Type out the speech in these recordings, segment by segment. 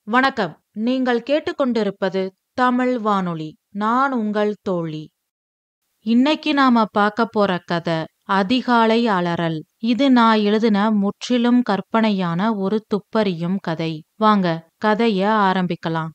வணக்கம். நீங்கள் கேட்டுக்கொண்டிருப்பது தமிழ் வானொலி. நான் உங்கள் தோழி. இன்னைக்கு நாம பார்க்க போற கதை அதிகாலை அலறல். இது நான் எழுதின முற்றிலும் கற்பனையான ஒரு துப்பறியும் கதை. வாங்க கதைய ஆரம்பிக்கலாம்.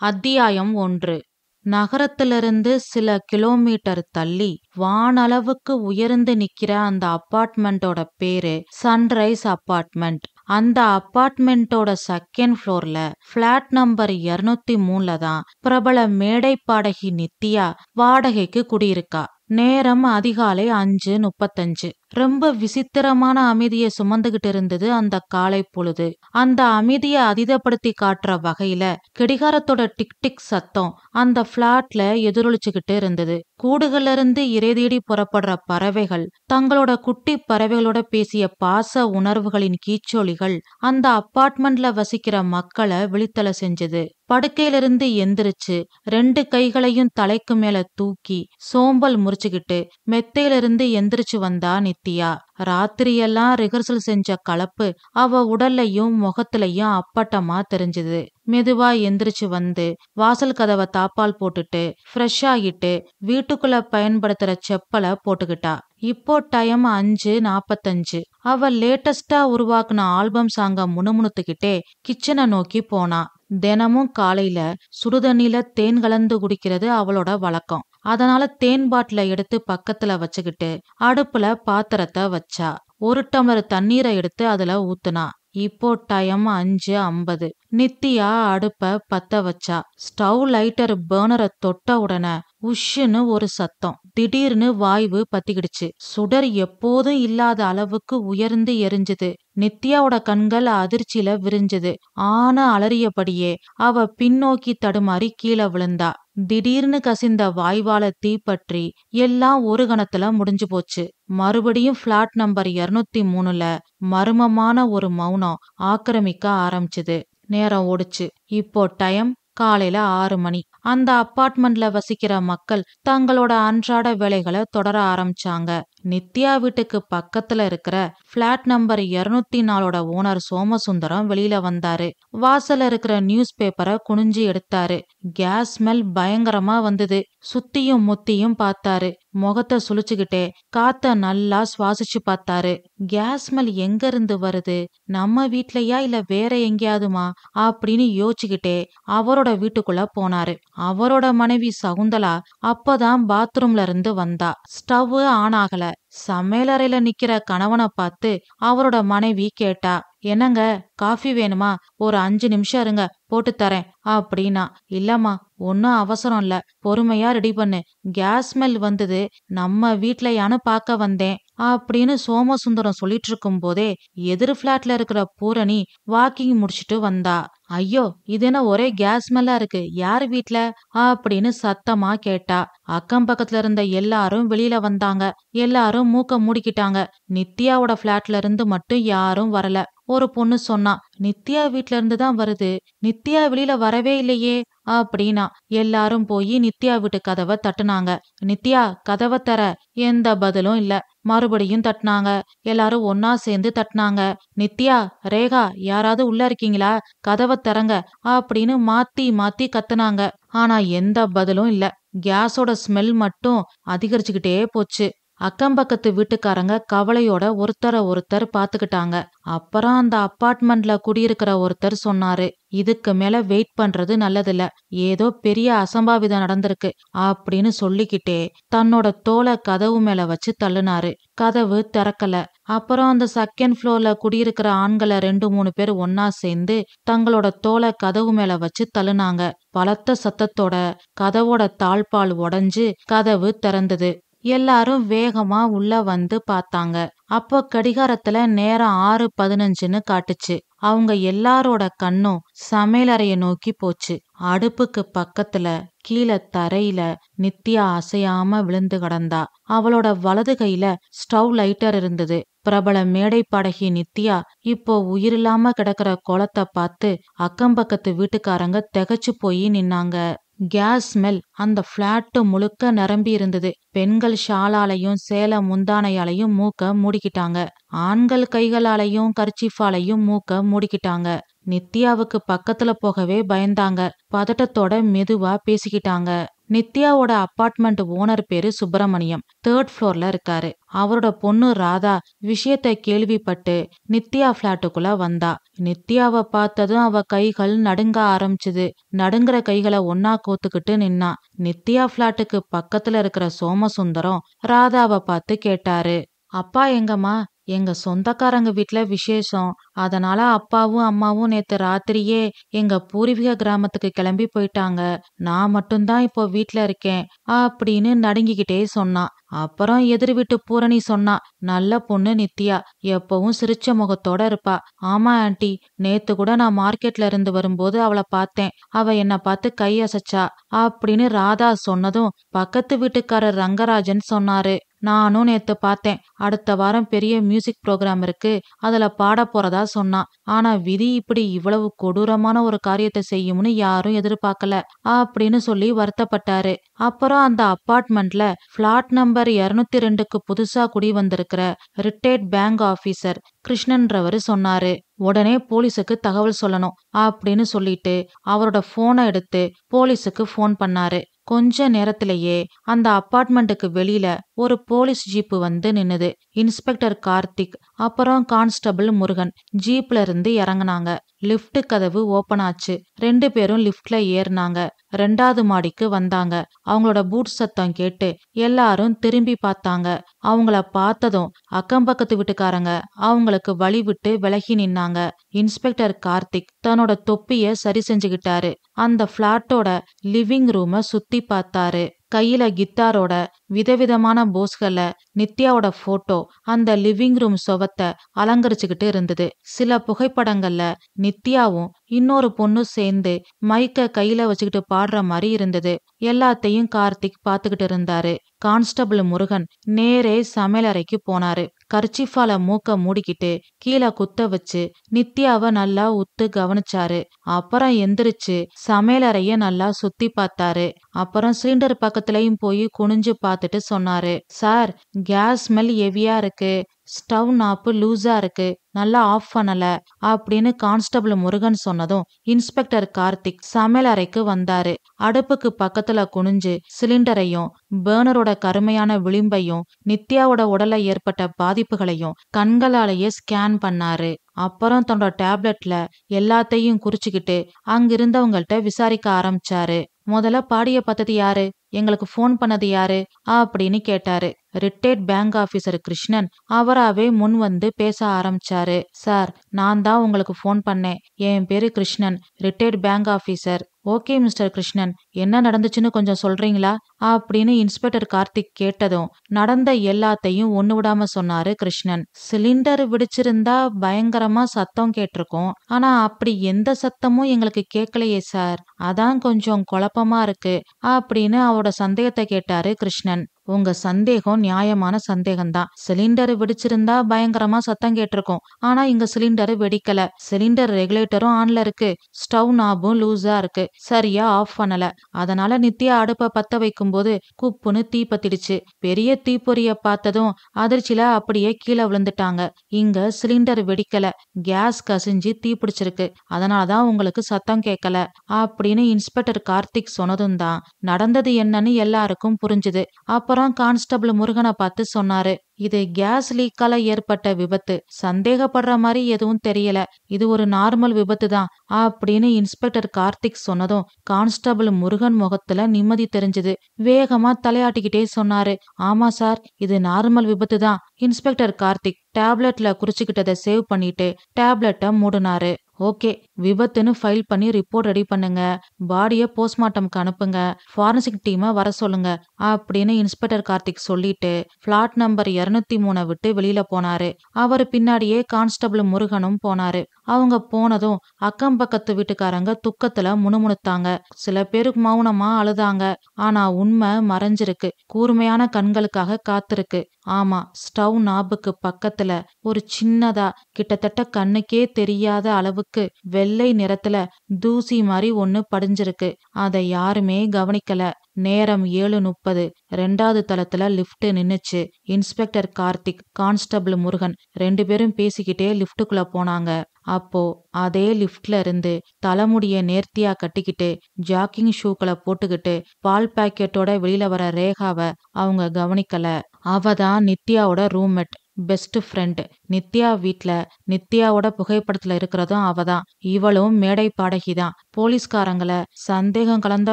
அத்தியாயம் 1. நகரத்திலிருந்து சில கிலோமீட்டர் தள்ளி வானளவுக்கு உயர்ந்து நிக்கிற அந்த அப்பார்ட்மெண்டோட பேரு சன்ரைஸ் அப்பார்ட்மெண்ட். அந்த அப்பார்ட்மெண்டோட செகண்ட் ஃப்ளோர்ல பிளாட் நம்பர் 203ல தான் பிரபல மேடை பாடகி நித்யா வாடகைக்கு குடியிருக்கா. நேரம் அதிகாலை 5:35. ரொம்ப விசித்திரமான அமைதியை சுமந்துகிட்டு இருந்தது அந்த காலை பொழுது. அந்த அமைதியை அதிதப்படுத்தி காட்டுற வகையில கடிகாரத்தோட டிக் டிக் சத்தம் அந்த பிளாட்ல எதிரொலிச்சுக்கிட்டு இருந்தது. கூடுகள்ல இருந்து இரை தேடி புறப்படுற பறவைகள் தங்களோட குட்டி பறவைகளோட பேசிய பாச உணர்வுகளின் கீச்சொலிகள் அந்த அப்பார்ட்மெண்ட்ல வசிக்கிற மக்களை விழித்தல செஞ்சது. படுக்கையிலிருந்து எந்திரிச்சு 2 கைகளையும் தலைக்கு மேல தூக்கி சோம்பல் முறிச்சுக்கிட்டு மெத்தையிலிருந்து எந்திரிச்சு வந்தா நித்யா. ராத்திரியெல்லாம் ரிஹர்சல் செஞ்ச கலப்பு அவ உடல்லையும் முகத்திலையும் அப்பட்டமா தெரிஞ்சது. மெதுவா எந்திரிச்சு வந்து வாசல் கதவை தாப்பால் போட்டுட்டு ஃப்ரெஷ் ஆகிட்டு வீட்டுக்குள்ள பயன்படுத்துற செப்பலை போட்டுக்கிட்டா. இப்போ டைம் 5:45. அவ லேட்டஸ்டா உருவாக்குன ஆல்பம் சாங்க முணுமுணுத்துக்கிட்டே கிச்சனை நோக்கி போனா. தினமும் காலையில சுடுதண்ணில தேன் கலந்து குடிக்கிறது அவளோட வழக்கம். அதனால தேன் பாட்டில எடுத்து பக்கத்துல வச்சுக்கிட்டு அடுப்புல பாத்திரத்தை வச்சா. 1 டம்ளர் தண்ணீரை எடுத்து அதுல ஊத்துனா. இப்போ டைம் 5:50. நித்யா அடுப்ப பத்த வச்சா. ஸ்டவ் லைட்டர் பர்னரை தொட்ட உடனே உஷ்ன்னு ஒரு சத்தம். திடீர்னு வாய்வு பத்திக்கிடுச்சு. சுடர் எப்போதும் இல்லாத அளவுக்கு உயர்ந்து எரிஞ்சுது. நித்யாவோட கண்கள் அதிர்ச்சியில விரிஞ்சது. ஆன அலறியபடியே அவ பின்னோக்கி தடுமாறி கீழே விழுந்தா. திடீர்னு கசிந்த வாய்வால தீப்பற்றி எல்லாம் ஒரு கணத்துல முடிஞ்சு போச்சு. மறுபடியும் பிளாட் நம்பர் 203ல மர்மமான ஒரு மௌனம் ஆக்கிரமிக்க ஆரம்பிச்சுது. நேரம் ஓடுச்சு. இப்போ டைம் காலையில 6 மணி. அந்த அப்பார்ட்மெண்ட்ல வசிக்கிற மக்கள் தங்களோட அன்றாட வேலைகளை தொடர ஆரம்பிச்சாங்க. நித்யா வீட்டுக்கு பக்கத்துல இருக்கிற பிளாட் நம்பர் 204ஓட ஓனர் சோமசுந்தரம் வெளியில வந்தாரு. வாசல்ல இருக்கிற நியூஸ் பேப்பரை குனிஞ்சு எடுத்தாரு. கேஸ் ஸ்மெல் பயங்கரமா வந்தது. சுத்தியும் முத்தியும் பார்த்தாரு. முகத்தை சுழிச்சுக்கிட்டே காத்த நல்லா சுவாசிச்சு பார்த்தாரு. கேஸ் ஸ்மெல் எங்க இருந்து வருது? நம்ம வீட்லயா இல்ல வேற எங்கேயாதுமா அப்படின்னு யோசிச்சுக்கிட்டே அவரோட வீட்டுக்குள்ள போனாரு. அவரோட மனைவி சகுந்தலா அப்பதான் பாத்ரூம்ல இருந்து வந்தா. ஸ்டவ் ஆன் ஆகல. சமையலறையில நிக்கிற கணவனை பார்த்து அவரோட மனைவி கேட்டா, என்னங்க காஃபி வேணுமா? ஒரு 5 நிமிஷம் இருங்க போட்டு தரேன் அப்படின்னா. இல்லம்மா ஒன்னும் அவசரம் இல்ல, பொறுமையா ரெடி பண்ணு. கேஸ் ஸ்மெல் வந்தது, நம்ம வீட்லயானு பார்க்க வந்தேன் அப்படின்னு சோமசுந்தரம் சொல்லிட்டு இருக்கும் போதே எதிர் பிளாட்ல இருக்கிற பூரணி வாக்கிங் முடிச்சிட்டு வந்தா. ஐயோ இது என்ன ஒரே கேஸ் ஸ்மெல்லா இருக்கு, யார் வீட்ல அப்படின்னு சத்தமா கேட்டா. அக்கம் பக்கத்துல இருந்த எல்லாரும் வெளியில வந்தாங்க. எல்லாரும் மூக்க மூடிக்கிட்டாங்க. நித்யாவோட பிளாட்ல இருந்து மட்டும் யாரும் வரல. ஒரு பொண்ணு சொன்னா, நித்யா வீட்ல இருந்து தான் வருது, நித்யா வெளியில வரவே இல்லையே அப்படின்னா. எல்லாரும் போய் நித்யா வீட்டு கதவை தட்டுனாங்க. நித்யா கதவை தர. எந்த பதிலும் இல்ல. மறுபடியும் தட்டினாங்க. எல்லாரும் ஒன்னா சேர்ந்து தட்டினாங்க. நித்யா, ரேகா யாராவது உள்ள இருக்கீங்களா? கதவை தரங்க அப்படின்னு மாத்தி மாத்தி கத்துனாங்க. ஆனா எந்த பதிலும் இல்ல. கேஸோட ஸ்மெல் மட்டும் அதிகரிச்சுக்கிட்டே போச்சு. அக்கம் பக்கத்து வீட்டுக்காரங்க கவலையோட ஒருத்தர ஒருத்தர் பாத்துக்கிட்டாங்க. அப்புறம் அந்த அப்பார்ட்மெண்ட்ல குடியிருக்கிற ஒருத்தர் சொன்னாரு, இதுக்கு மேல வெயிட் பண்றது நல்லதில்ல, ஏதோ பெரிய அசம்பாவிதம் நடந்திருக்கு அப்படின்னு சொல்லிக்கிட்டே தன்னோட தோலை கதவு மேல வச்சு தள்ளுனாரு. கதவு திறக்கல. அப்புறம் அந்த செகண்ட் ஃப்ளோர்ல குடியிருக்கிற ஆண்களை 2-3 பேர் ஒன்னா சேர்ந்து தங்களோட தோலை கதவு மேல வச்சு தள்ளுனாங்க. பலத்த சத்தத்தோட கதவோட தாழ்பால் உடைஞ்சு கதவு திறந்தது. எல்லாரும் வேகமா உள்ள வந்து பார்த்தாங்க. அப்போ கடிகாரத்துல நேரம் 6:15ன்னு காட்டுச்சு. அவங்க எல்லாரோட கண்ணும் சமையலறைய நோக்கி போச்சு. அடுப்புக்கு பக்கத்துல கீழே தரையில நித்யா அசையாம விழுந்து கிடந்தா. அவளோட வலது கையில ஸ்டவ் லைட்டர் இருந்தது. பிரபல மேடை பாடகி நித்யா இப்போ உயிரில்லாம கிடக்கிற கோலத்தை பார்த்து அக்கம் பக்கத்து வீட்டுக்காரங்க திகைச்சு போய் நின்னாங்க. கேஸ் ஸ்மெல் அந்த பிளாட் முழுக்க நிரம்பி இருந்தது. பெண்கள் ஷாலாலையும் சேல முந்தானையாலையும் மூக்க மூடிக்கிட்டாங்க. ஆண்கள் கைகளாலையும் கர்ச்சீஃபாலையும் மூக்க மூடிக்கிட்டாங்க. நித்யாவுக்கு பக்கத்துல போகவே பயந்தாங்க. பதட்டத்தோட மெதுவா பேசிக்கிட்டாங்க. நித்யாவோட அப்பார்ட்மெண்ட் ஓனர் பேரு சுப்பிரமணியம். 3rd ஃப்ளோர்ல இருக்காரு. அவரோட பொண்ணு ராதா விஷயத்த கேள்விப்பட்டு நித்யா பிளாட்டுக்குள்ள வந்தா. நித்யாவை பார்த்ததும் அவ கைகள் நடுங்க ஆரம்பிச்சுது. நடுங்குற கைகளை ஒன்னா கோத்துக்கிட்டு நின்னா. நித்யா பிளாட்டுக்கு பக்கத்துல இருக்கிற சோமசுந்தரம் ராதாவை பார்த்து கேட்டாரு, அப்பா எங்கம்மா? எங்க சொந்தக்காரங்க வீட்ல விசேஷம். அதனால அப்பாவும் அம்மாவும் நேத்து ராத்திரியே எங்க பூர்வீக கிராமத்துக்கு கிளம்பி போயிட்டாங்க. நான் மட்டும்தான் இப்போ வீட்ல இருக்கேன் அப்படின்னு நடுங்கிக்கிட்டே சொன்னான். அப்புறம் எதிர் வீட்டு பூரணி சொன்னா, நல்ல பொண்ணு நித்யா, எப்பவும் சிரிச்ச முகத்தோட இருப்பா. ஆமா ஆண்டி, நேத்து கூட நான் மார்க்கெட்ல இருந்து வரும்போது அவளை பார்த்தேன். அவ என்ன பார்த்து கை அசைச்சா அப்படின்னு ராதா சொன்னதும் பக்கத்து வீட்டுக்காரர் ரங்கராஜன் சொன்னாரு, நானும் நேத்து பார்த்தேன். அடுத்த வாரம் பெரிய மியூசிக் ப்ரோக்ராம் இருக்கு, அதுல பாட போறதா சொன்னான். ஆனா விதி இப்படி இவ்வளவு கொடூரமான ஒரு காரியத்தை செய்யும்னு யாரும் எதிர்பார்க்கல அப்படின்னு சொல்லி வருத்தப்பட்டாரு. அப்புறம் அந்த அப்பார்ட்மெண்ட்ல பிளாட் நம்பர் 202க்கு புதுசா குடி வந்திருக்கிற ரிட்டையர்ட் பேங்க் ஆபீசர் கிருஷ்ணன்றவரு சொன்னாரு, உடனே போலீஸுக்கு தகவல் சொல்லணும் அப்படின்னு சொல்லிட்டு அவரோட போனை எடுத்து போலீஸுக்கு போன் பண்ணாரு. கொஞ்ச நேரத்திலேயே அந்த அப்பார்ட்மெண்ட்டுக்கு வெளியில ஒரு போலீஸ் ஜீப்பு வந்து நின்னுது. இன்ஸ்பெக்டர் கார்த்திக் அப்புறம் கான்ஸ்டபிள் முருகன் ஜீப்ல இருந்து இறங்குனாங்க. லிப்ட் கதவு ஓபன் ஆச்சு. 2 பேரும் லிப்ட்ல ஏறினாங்க. 2வது மாடிக்கு வந்தாங்க. அவங்களோட பூட் சத்தம் கேட்டு எல்லாரும் திரும்பி பார்த்தாங்க. அவங்கள பார்த்ததும் அக்கம் பக்கத்து வீட்டுக்காரங்க அவங்களுக்கு வழி விட்டு விலகி நின்னாங்க. இன்ஸ்பெக்டர் கார்த்திக் தன்னோட தொப்பிய சரி செஞ்சுக்கிட்டாரு. அந்த பிளாட்டோட லிவிங் ரூம சுத்தி பார்த்தாரு. கையில கித்தாரோட விதவிதமான போஸ்கள்ல நித்யாவோட போட்டோ அந்த லிவிங் ரூம் சுவத்தை அலங்கரிச்சுக்கிட்டு இருந்தது. சில புகைப்படங்கள்ல நித்யாவும் இன்னொரு பொண்ணு சேர்ந்து மைக்க கையில வச்சுக்கிட்டு பாடுற மாதிரி இருந்தது. எல்லாத்தையும் கார்த்திக் பாத்துக்கிட்டு இருந்தாரு. கான்ஸ்டபிள் முருகன் நேரே சமையலறைக்கு போனாரு. கர்ச்சிஃபால மூக்க மூடிக்கிட்டு கீழே குத்த வச்சு நித்யாவை நல்லா உத்து கவனிச்சாரு. அப்புறம் எந்திரிச்சு சமையலறைய நல்லா சுத்தி பார்த்தாரு. அப்புறம் சிலிண்டர் பக்கத்துலயும் போய் குனிஞ்சு பார்த்துட்டு சொன்னாரு, சார், கேஸ் ஸ்மெல் ஹெவியா இருக்கு. ஸ்டவ் நாப்பு லூஸா இருக்கு, நல்லா ஆஃப் பண்ணல அப்படின்னு கான்ஸ்டபிள் முருகன் சொன்னதும் இன்ஸ்பெக்டர் கார்த்திக் சமையல் அறைக்கு வந்தாரு. அடுப்புக்கு பக்கத்துல குனிஞ்சு சிலிண்டரையும் பேர்னரோட கருமையான விளிம்பையும் நித்யாவோட உடல்ல ஏற்பட்ட பாதிப்புகளையும் கண்களாலேயே ஸ்கேன் பண்ணாரு. அப்புறம் தன்னோட டேப்லெட்ல எல்லாத்தையும் குறிச்சுக்கிட்டு அங்கிருந்தவங்கள்ட்ட விசாரிக்க ஆரம்பிச்சாரு. முதல்ல பாடிய பார்த்தது யாரு, எங்களுக்கு போன் பண்ணது யாரு அப்படின்னு கேட்டாரு. ரிட்டையர்ட் பேங்க் ஆபீசர் கிருஷ்ணன் அவராவே முன் வந்து பேச ஆரம்பிச்சாரு. சார், நான் தான் உங்களுக்கு போன் பண்ணேன். என் பேரு Krishnan, retired bank officer. Okay mister Krishnan, என்ன நடந்துச்சுன்னு கொஞ்சம் சொல்றீங்களா அப்படின்னு இன்ஸ்பெக்டர் கார்த்திக் கேட்டதும் நடந்த எல்லாத்தையும் ஒண்ணு விடாம சொன்னாரு கிருஷ்ணன். சிலிண்டர் வெடிச்சிருந்தா பயங்கரமா சத்தம் கேட்டிருக்கும். ஆனா அப்படி எந்த சத்தமும் எங்களுக்கு கேட்கலையே சார், அதான் கொஞ்சம் குழப்பமா இருக்கு அப்படின்னு அவரோட சந்தேகத்தை கேட்டாரு கிருஷ்ணன். உங்க சந்தேகம் நியாயமான சந்தேகம்தான். சிலிண்டர் வெடிச்சிருந்தா பயங்கரமா சத்தம் கேட்டிருக்கும். ஆனா இங்க சிலிண்டர் வெடிக்கல. சிலிண்டர் ரெகுலேட்டரும் ஆன்ல இருக்கு. ஸ்டவ் நாபும் லூஸா இருக்கு, சரியா ஆஃப் பண்ணல. அதனால நித்யா அடுப்ப பத்த வைக்கும் போது குப்புன்னு தீ பத்திடுச்சு. பெரிய தீப்பொறிய பார்த்ததும் அதிர்ச்சியில அப்படியே கீழே விழுந்துட்டாங்க. இங்க சிலிண்டர் வெடிக்கல, கேஸ் கசிஞ்சு தீ பிடிச்சிருக்கு. அதனாலதான் உங்களுக்கு சத்தம் கேட்கல அப்படின்னு இன்ஸ்பெக்டர் கார்த்திக் சொன்னதும் தான் நடந்தது என்னன்னு எல்லாருக்கும் புரிஞ்சுது. அப்புறம் கான்ஸ்டபிள் முருகனை பார்த்து சொன்னாரு, இது கேஸ் லீக்கால ஏற்பட்ட விபத்து. சந்தேகப்படுற மாதிரி எதுவும் தெரியல. இது ஒரு நார்மல் விபத்து தான் அப்படின்னு இன்ஸ்பெக்டர் கார்த்திக் சொன்னதும் கான்ஸ்டபிள் முருகன் முகத்துல நிம்மதி தெரிஞ்சது. வேகமா தலையாட்டிக்கிட்டே சொன்னாரு, ஆமா சார், இது நார்மல் விபத்து தான். இன்ஸ்பெக்டர் கார்த்திக் டேப்லெட்ல குறிச்சுக்கிட்டதை சேவ் பண்ணிட்டு டேப்லெட்டை மூடினாரு. ஓகே, விபத்துன்னு ஃபைல் பண்ணி ரிப்போர்ட் ரெடி பண்ணுங்க. பாடிய போஸ்ட்மார்ட்டம்க்கு அனுப்புங்க. ஃபாரன்சிக் டீமை வர சொல்லுங்க அப்படின்னு இன்ஸ்பெக்டர் கார்த்திக் சொல்லிட்டு பிளாட் நம்பர் 203 விட்டு வெளியில போனாரு. அவரு பின்னாடியே கான்ஸ்டபிள் முருகனும் போனாரு. அவங்க போனதும் அக்கம் பக்கத்து வீட்டுக்காரங்க துக்கத்துல முணுமுணுத்தாங்க. சில பேருக்கு மௌனமா அழுதாங்க. ஆனா உண்மை மறைஞ்சிருக்கு, கூர்மையான கண்களுக்காக காத்திருக்கு. ஆமா, ஸ்டவ் நாபுக்கு பக்கத்துல ஒரு சின்னதா கிட்டத்தட்ட கண்ணுக்கே தெரியாத அளவுக்கு வெள்ளை நிறத்துல தூசி மாதிரி ஒண்ணு படிஞ்சிருக்கு. அதை யாருமே கவனிக்கல. நேரம் 7:30. 2வது தளத்துல லிப்ட் நின்னுச்சு. இன்ஸ்பெக்டர் கார்த்திக், கான்ஸ்டபிள் முருகன் 2 பேரும் பேசிக்கிட்டே லிப்டுக்குள்ள போனாங்க. அப்போ அதே லிப்ட்ல இருந்து தலைமுடிய நேர்த்தியா கட்டிக்கிட்டு ஜாக்கிங் ஷூக்களை போட்டுக்கிட்டு பால் பாக்கெட்டோட வெளியில வர ரேகாவை அவங்க கவனிக்கல. அவதான் நித்யாவோட ரூம்மேட், பெஸ்ட் ஃப்ரெண்ட். நித்யா வீட்ல நித்யாவோட புகைப்படத்துல இருக்கிறதும் அவதான். இவளும் மேடை பாடகிதான். போலீஸ்காரங்கள சந்தேகம் கலந்த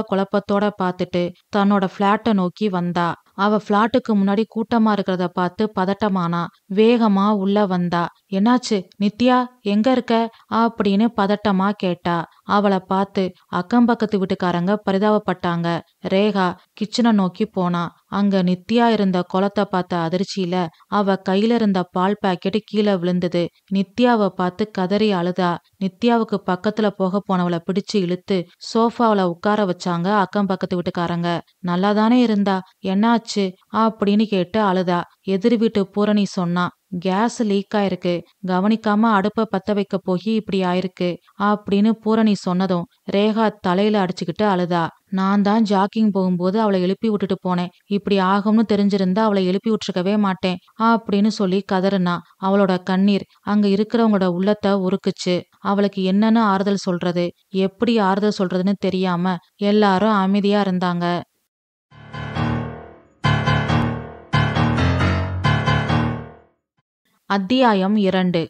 குழப்பத்தோட பார்த்துட்டு தன்னோட பிளாட்டை நோக்கி வந்தா. அவ பிளாட்டுக்கு முன்னாடி கூட்டமா இருக்கிறத பார்த்து பதட்டமானா. வேகமா உள்ள வந்தா. என்னாச்சு நித்யா, எங்க இருக்க அப்படின்னு பதட்டமா கேட்டா. அவளை பார்த்து அக்கம் பக்கத்து வீட்டுக்காரங்க பரிதாபப்பட்டாங்க. ரேகா கிச்சனை நோக்கி போனா. அங்க நித்யா இருந்த குளத்தை பார்த்த அதிர்ச்சியில அவ கையில இருந்த பால் பாக்கெட் கீழே விழுந்தது. நித்யாவை பார்த்து கதறி அழுதா. நித்யாவுக்கு பக்கத்துல போக போனவளை பிடிச்சு இழுத்து சோஃபாவில உட்கார வச்சாங்க அக்கம் பக்கத்து வீட்டுக்காரங்க. நல்லாதானே இருந்தா, என்னாச்சு அப்படின்னு கேட்டு அழுதா. எதிர் வீட்டு பூரணி சொன்னா, கேஸ் லீக் ஆயிருக்கு, கவனிக்காம அடுப்ப பத்த வைக்க போய் இப்படி ஆயிருக்கு அப்படின்னு பூரணி சொன்னதும் ரேகா தலையில அடிச்சுக்கிட்டு அழுதா. நான் தான் ஜாக்கிங் போகும்போது அவளை எழுப்பி விட்டுட்டு போனேன். இப்படி ஆகும்னு தெரிஞ்சிருந்தா அவளை எழுப்பி விட்டுருக்கவே மாட்டேன் அப்படின்னு சொல்லி கதறுனா. அவளோட கண்ணீர் அங்க இருக்கிறவங்களோட உள்ளத்தை உருக்குச்சு. அவளுக்கு என்னன்னு ஆறுதல் சொல்றது, எப்படி ஆறுதல் சொல்றதுன்னு தெரியாம எல்லாரும் அமைதியா இருந்தாங்க. அத்தியாயம் 2.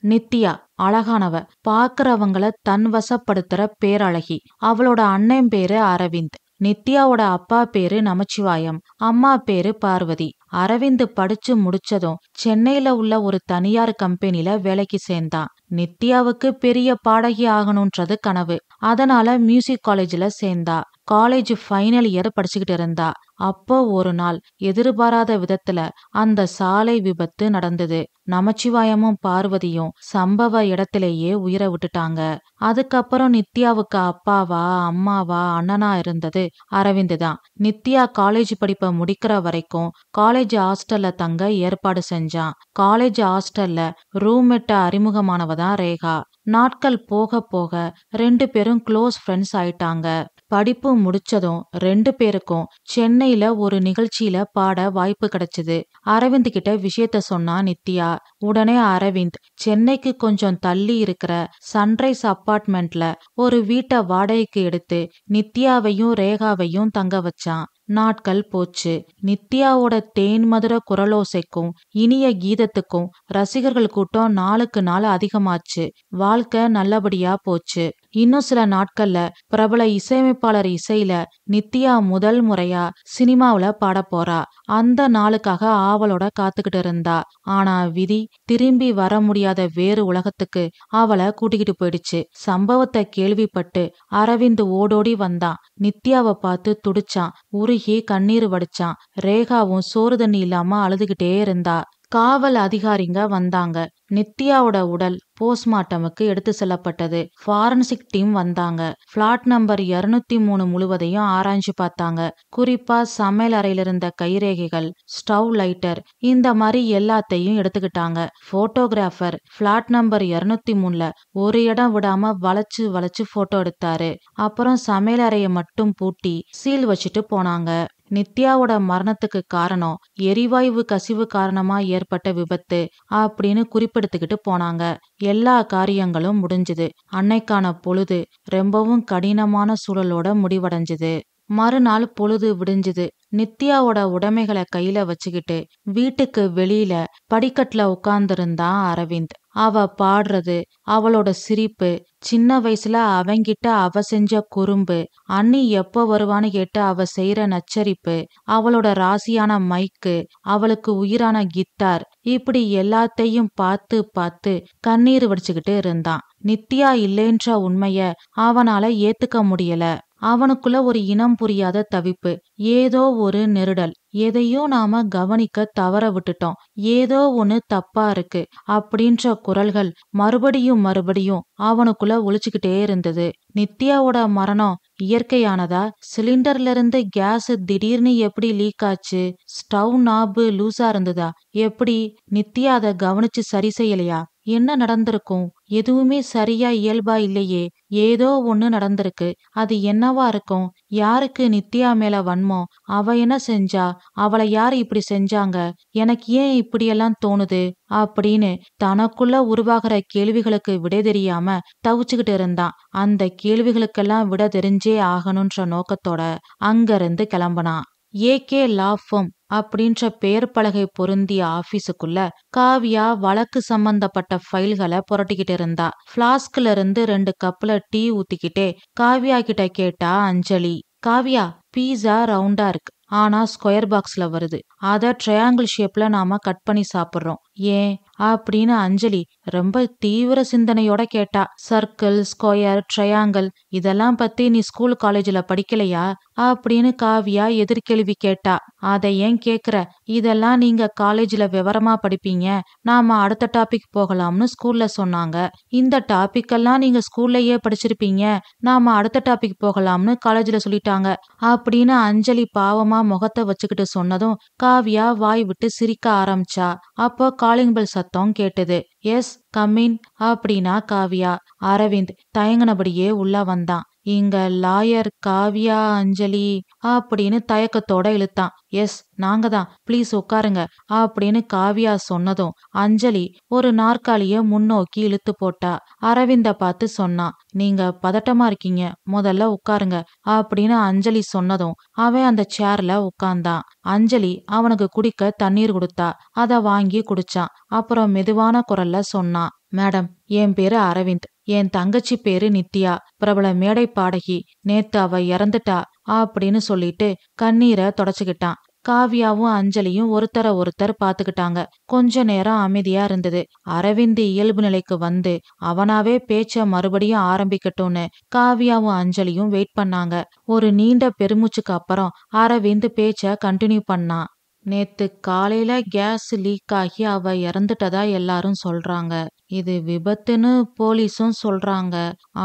நித்யா அழகானவ, பாக்குறவங்கள தன் வசப்படுத்துற பேரழகி. அவளோட அண்ணன் பேரு அரவிந்த். நித்யாவோட அப்பா பேரு நமச்சிவாயம், அம்மா பேரு பார்வதி. அரவிந்த் படிச்சு முடிச்சதும் சென்னையில உள்ள ஒரு தனியார் கம்பெனில வேலைக்கு சேர்ந்தான். நித்யாவுக்கு பெரிய பாடகி ஆகணும்ன்றது கனவு. அதனால மியூசிக் காலேஜ்ல சேர்ந்தா. காலேஜ் ஃபைனல் இயர் படிச்சுக்கிட்டு இருந்தா. அப்போ ஒரு நாள் எதிர்பாராத விதத்துல அந்த சாலை விபத்து நடந்தது. நமச்சிவாயமும் பார்வதியும் சம்பவ இடத்திலேயே உயிரை விட்டுட்டாங்க. அதுக்கப்புறம் நித்யாவுக்கு அப்பாவா அம்மாவா அண்ணனா இருந்தது அரவிந்த் தான். நித்யா காலேஜ் படிப்பை முடிக்கிற வரைக்கும் காலேஜ் ஹாஸ்டல்ல தங்க ஏற்பாடு செஞ்சான். காலேஜ் ஹாஸ்டல்ல ரூம்மேட்ட அறிமுகமானவதான் ரேகா. நாட்கள் போக போக 2 பேரும் க்ளோஸ் ஃப்ரெண்ட்ஸ் ஆயிட்டாங்க. படிப்பு முடிச்சதும் 2 பேருக்கும் சென்னையில ஒரு நிகழ்ச்சியில பாட வாய்ப்பு கிடைச்சது. அரவிந்த் கிட்ட விஷயத்த சொன்னா நித்யா. உடனே அரவிந்த் சென்னைக்கு கொஞ்சம் தள்ளி இருக்கிற சன்ரைஸ் அப்பார்ட்மெண்ட்ல ஒரு வீட்டை வாடகைக்கு எடுத்து நித்யாவையும் ரேகாவையும் தங்க வச்சான். நாட்கள் போச்சு. நித்யாவோட தேன் மதுர குரலோசைக்கும் இனிய கீதத்துக்கும் ரசிகர்கள் கூட்டம் நாளுக்கு நாள் அதிகமாச்சு. வாழ்க்கை நல்லபடியா போச்சு. இன்னும் சில நாட்கள்ல பிரபல இசையமைப்பாளர் இசையில நித்யா முதல் முறையா சினிமாவுல பாட போறா. அந்த நாளுக்காக ஆவலோட காத்துக்கிட்டு இருந்தா. ஆனா விதி திரும்பி வர முடியாத வேறு உலகத்துக்கு அவளை கூட்டிக்கிட்டு போயிடுச்சு. சம்பவத்தை கேள்விப்பட்டு அரவிந்த் ஓடோடி வந்தான். நித்யாவை பார்த்து துடிச்சான். உருகி கண்ணீர் வடிச்சான். ரேகாவும் சோறு தண்ணி இல்லாம அழுதுகிட்டே இருந்தா. காவல் அதிகாரிங்க வந்தாங்க. நித்யாவோட உடல் போஸ்ட்மார்ட்டமுக்கு எடுத்து செல்லப்பட்டது. ஃபாரன்சிக் டீம் வந்தாங்க. பிளாட் நம்பர் 203 முழுவதையும் ஆராய்ஞ்சு பார்த்தாங்க. குறிப்பா சமையல் அறையில இருந்த கைரேகைகள், ஸ்டவ் லைட்டர், இந்த மாதிரி எல்லாத்தையும் எடுத்துக்கிட்டாங்க. போட்டோகிராஃபர் பிளாட் நம்பர் 203ல ஒரு இடம் விடாம வளைச்சு வளைச்சு போட்டோ எடுத்தாரு. அப்புறம் சமையல் அறையை மட்டும் பூட்டி சீல் வச்சுட்டு போனாங்க. நித்யாவோட மரணத்துக்கு காரணம் எரிவாயு கசிவு காரணமா ஏற்பட்ட விபத்து அப்படின்னு குறிப்பெடுத்துக்கிட்டு போனாங்க. எல்லா காரியங்களும் முடிஞ்சது. அன்னைக்கான பொழுது ரொம்பவும் கடினமான சூழலோட முடிவடைஞ்சது. மறுநாள் பொழுது விடிஞ்சுது. நித்யாவோட உடைமைகளை கையில வச்சுக்கிட்டு வீட்டுக்கு வெளியில படிக்கட்டுல உட்கார்ந்திருந்தான் அரவிந்த். அவ பாடுறது, அவளோட சிரிப்பு, சின்ன வயசுல அவங்கிட்ட அவ செஞ்ச குறும்பு, அண்ணி எப்ப வருவான்னு கேட்டு அவ செய்யற நச்சரிப்பு, அவளோட ராசியான மைக்கு, அவளுக்கு உயிரான கித்தார், இப்படி எல்லாத்தையும் பார்த்து பார்த்து கண்ணீர் வடிச்சுக்கிட்டு இருந்தான். நித்யா இல்லைன்ற உண்மைய அவனால ஏத்துக்க முடியல. அவனுக்குள்ள ஒரு இனம் புரியாத தவிப்பு. ஏதோ ஒரு நெருடல். எதையோ நாம கவனிக்க தவற விட்டுட்டோம். ஏதோ ஒண்ணு தப்பா இருக்கு அப்படின்ற குரல்கள் மறுபடியும் மறுபடியும் அவனுக்குள்ள ஒலிச்சுக்கிட்டே இருந்தது. நித்யாவோட மரணம் இயற்கையானதா? சிலிண்டர்ல இருந்து கேஸ் திடீர்னு எப்படி லீக் ஆச்சு? ஸ்டவ் நாபு லூசா இருந்ததா? எப்படி? நித்யா அத கவனிச்சு சரி செய்யலையா? என்ன நடந்திருக்கும்? எதுவுமே சரியா இயல்பா இல்லையே. ஏதோ ஒண்ணு நடந்திருக்கு. அது என்னவா இருக்கும்? யாருக்கு நித்யா மேல வன்மம்? அவ என்ன செஞ்சா? அவள யாரு இப்படி செஞ்சாங்க? எனக்கு ஏன் இப்படியெல்லாம் தோணுது? அப்படின்னு தனக்குள்ள உருவாகிற கேள்விகளுக்கு விடை தெரியாம தவிச்சுக்கிட்டு இருந்தான். அந்த கேள்விகளுக்கெல்லாம் விட தெரிஞ்சே ஆகணுன்ற நோக்கத்தோட அங்கிருந்து கிளம்புனான். ஏகே லா ஃபார்ம் அப்படின்ற பெயர் பலகை பொருந்திய ஆபீஸுக்குள்ள காவியா வழக்கு சம்பந்தப்பட்ட ஃபைல்களை புரட்டிக்கிட்டு இருந்தா. பிளாஸ்க்ல இருந்து 2 கப்ல டீ ஊத்திக்கிட்டே காவியா கிட்ட கேட்டா அஞ்சலி. காவியா, பீஸா ரவுண்டா இருக்கு, ஆனா ஸ்கொயர் பாக்ஸ்ல வருது. அத ட்ரையாங்கிள் ஷேப்ல நாம கட் பண்ணி சாப்பிடுறோம். ஏன் அப்படின்னு அஞ்சலி ரொம்ப தீவிர சிந்தனையோட கேட்டா. சர்க்கிள், ஸ்கொயர், ட்ரையாங்கிள் இதெல்லாம் பத்தி நீ ஸ்கூல் காலேஜ்ல படிக்கலையா அப்படின்னு காவியா எதிர்கேள்வி கேட்டா. அத ஏன் கேக்குற? இதெல்லாம் நீங்க காலேஜ்ல விவரமா படிப்பீங்க. நாம அடுத்த டாபிக் போகலாம்னு ஸ்கூல்ல சொன்னாங்க. இந்த டாபிக் எல்லாம் நீங்க ஸ்கூல்லயே படிச்சிருப்பீங்க. நாம அடுத்த டாபிக் போகலாம்னு காலேஜ்ல சொல்லிட்டாங்க அப்படின்னு அஞ்சலி பாவமா முகத்தை வச்சுக்கிட்டு சொன்னதும் காவியா வாய் விட்டு சிரிக்க ஆரம்பிச்சா. அப்போ காலிங் பெல் சத்தம் கேட்டது. எஸ், கம்மின் அப்படின்னா காவியா. அரவிந்த் தயங்கினபடியே உள்ள வந்தான். இங்க லாயர் காவியா அஞ்சலி அப்படின்னு தயக்கத்தோட இழுத்தான். எஸ், நாங்க தான், ப்ளீஸ் உட்காருங்க அப்படின்னு காவியா சொன்னதும் அஞ்சலி ஒரு நாற்காலிய முன்னோக்கி இழுத்து போட்டா. அரவிந்த பார்த்து சொன்னான், நீங்க பதட்டமா இருக்கீங்க, முதல்ல உட்காருங்க அப்படின்னு அஞ்சலி சொன்னதும் அவன் அந்த சேர்ல உட்கார்ந்தான். அஞ்சலி அவனுக்கு குடிக்க தண்ணீர் கொடுத்தா. அத வாங்கி குடிச்சான். அப்புறம் மெதுவான குரல்ல சொன்னான், மேடம், என் பேரு அரவிந்த். என் தங்கச்சி பேரு நித்யா, பிரபல மேடை பாடகி. நேத்து அவ இறந்துட்டா அப்படின்னு சொல்லிட்டு கண்ணீரை தொடச்சுக்கிட்டான். காவியாவும் அஞ்சலியும் ஒருத்தர் பாத்துக்கிட்டாங்க. கொஞ்ச நேரம் அமைதியா இருந்தது. அரவிந்த் இயல்பு நிலைக்கு வந்து அவனாவே பேச்ச மறுபடியும் ஆரம்பிக்கட்டும்னு காவியாவும் அஞ்சலியும் வெயிட் பண்ணாங்க. ஒரு நீண்ட பெருமூச்சுக்கு அப்புறம் அரவிந்த் பேச்ச கண்டினியூ பண்ணான். நேத்து காலையில கேஸ் லீக் ஆகி அவ இறந்துட்டதா எல்லாரும் சொல்றாங்க. இது விபத்துன்னு போலீஸும் சொல்றாங்க.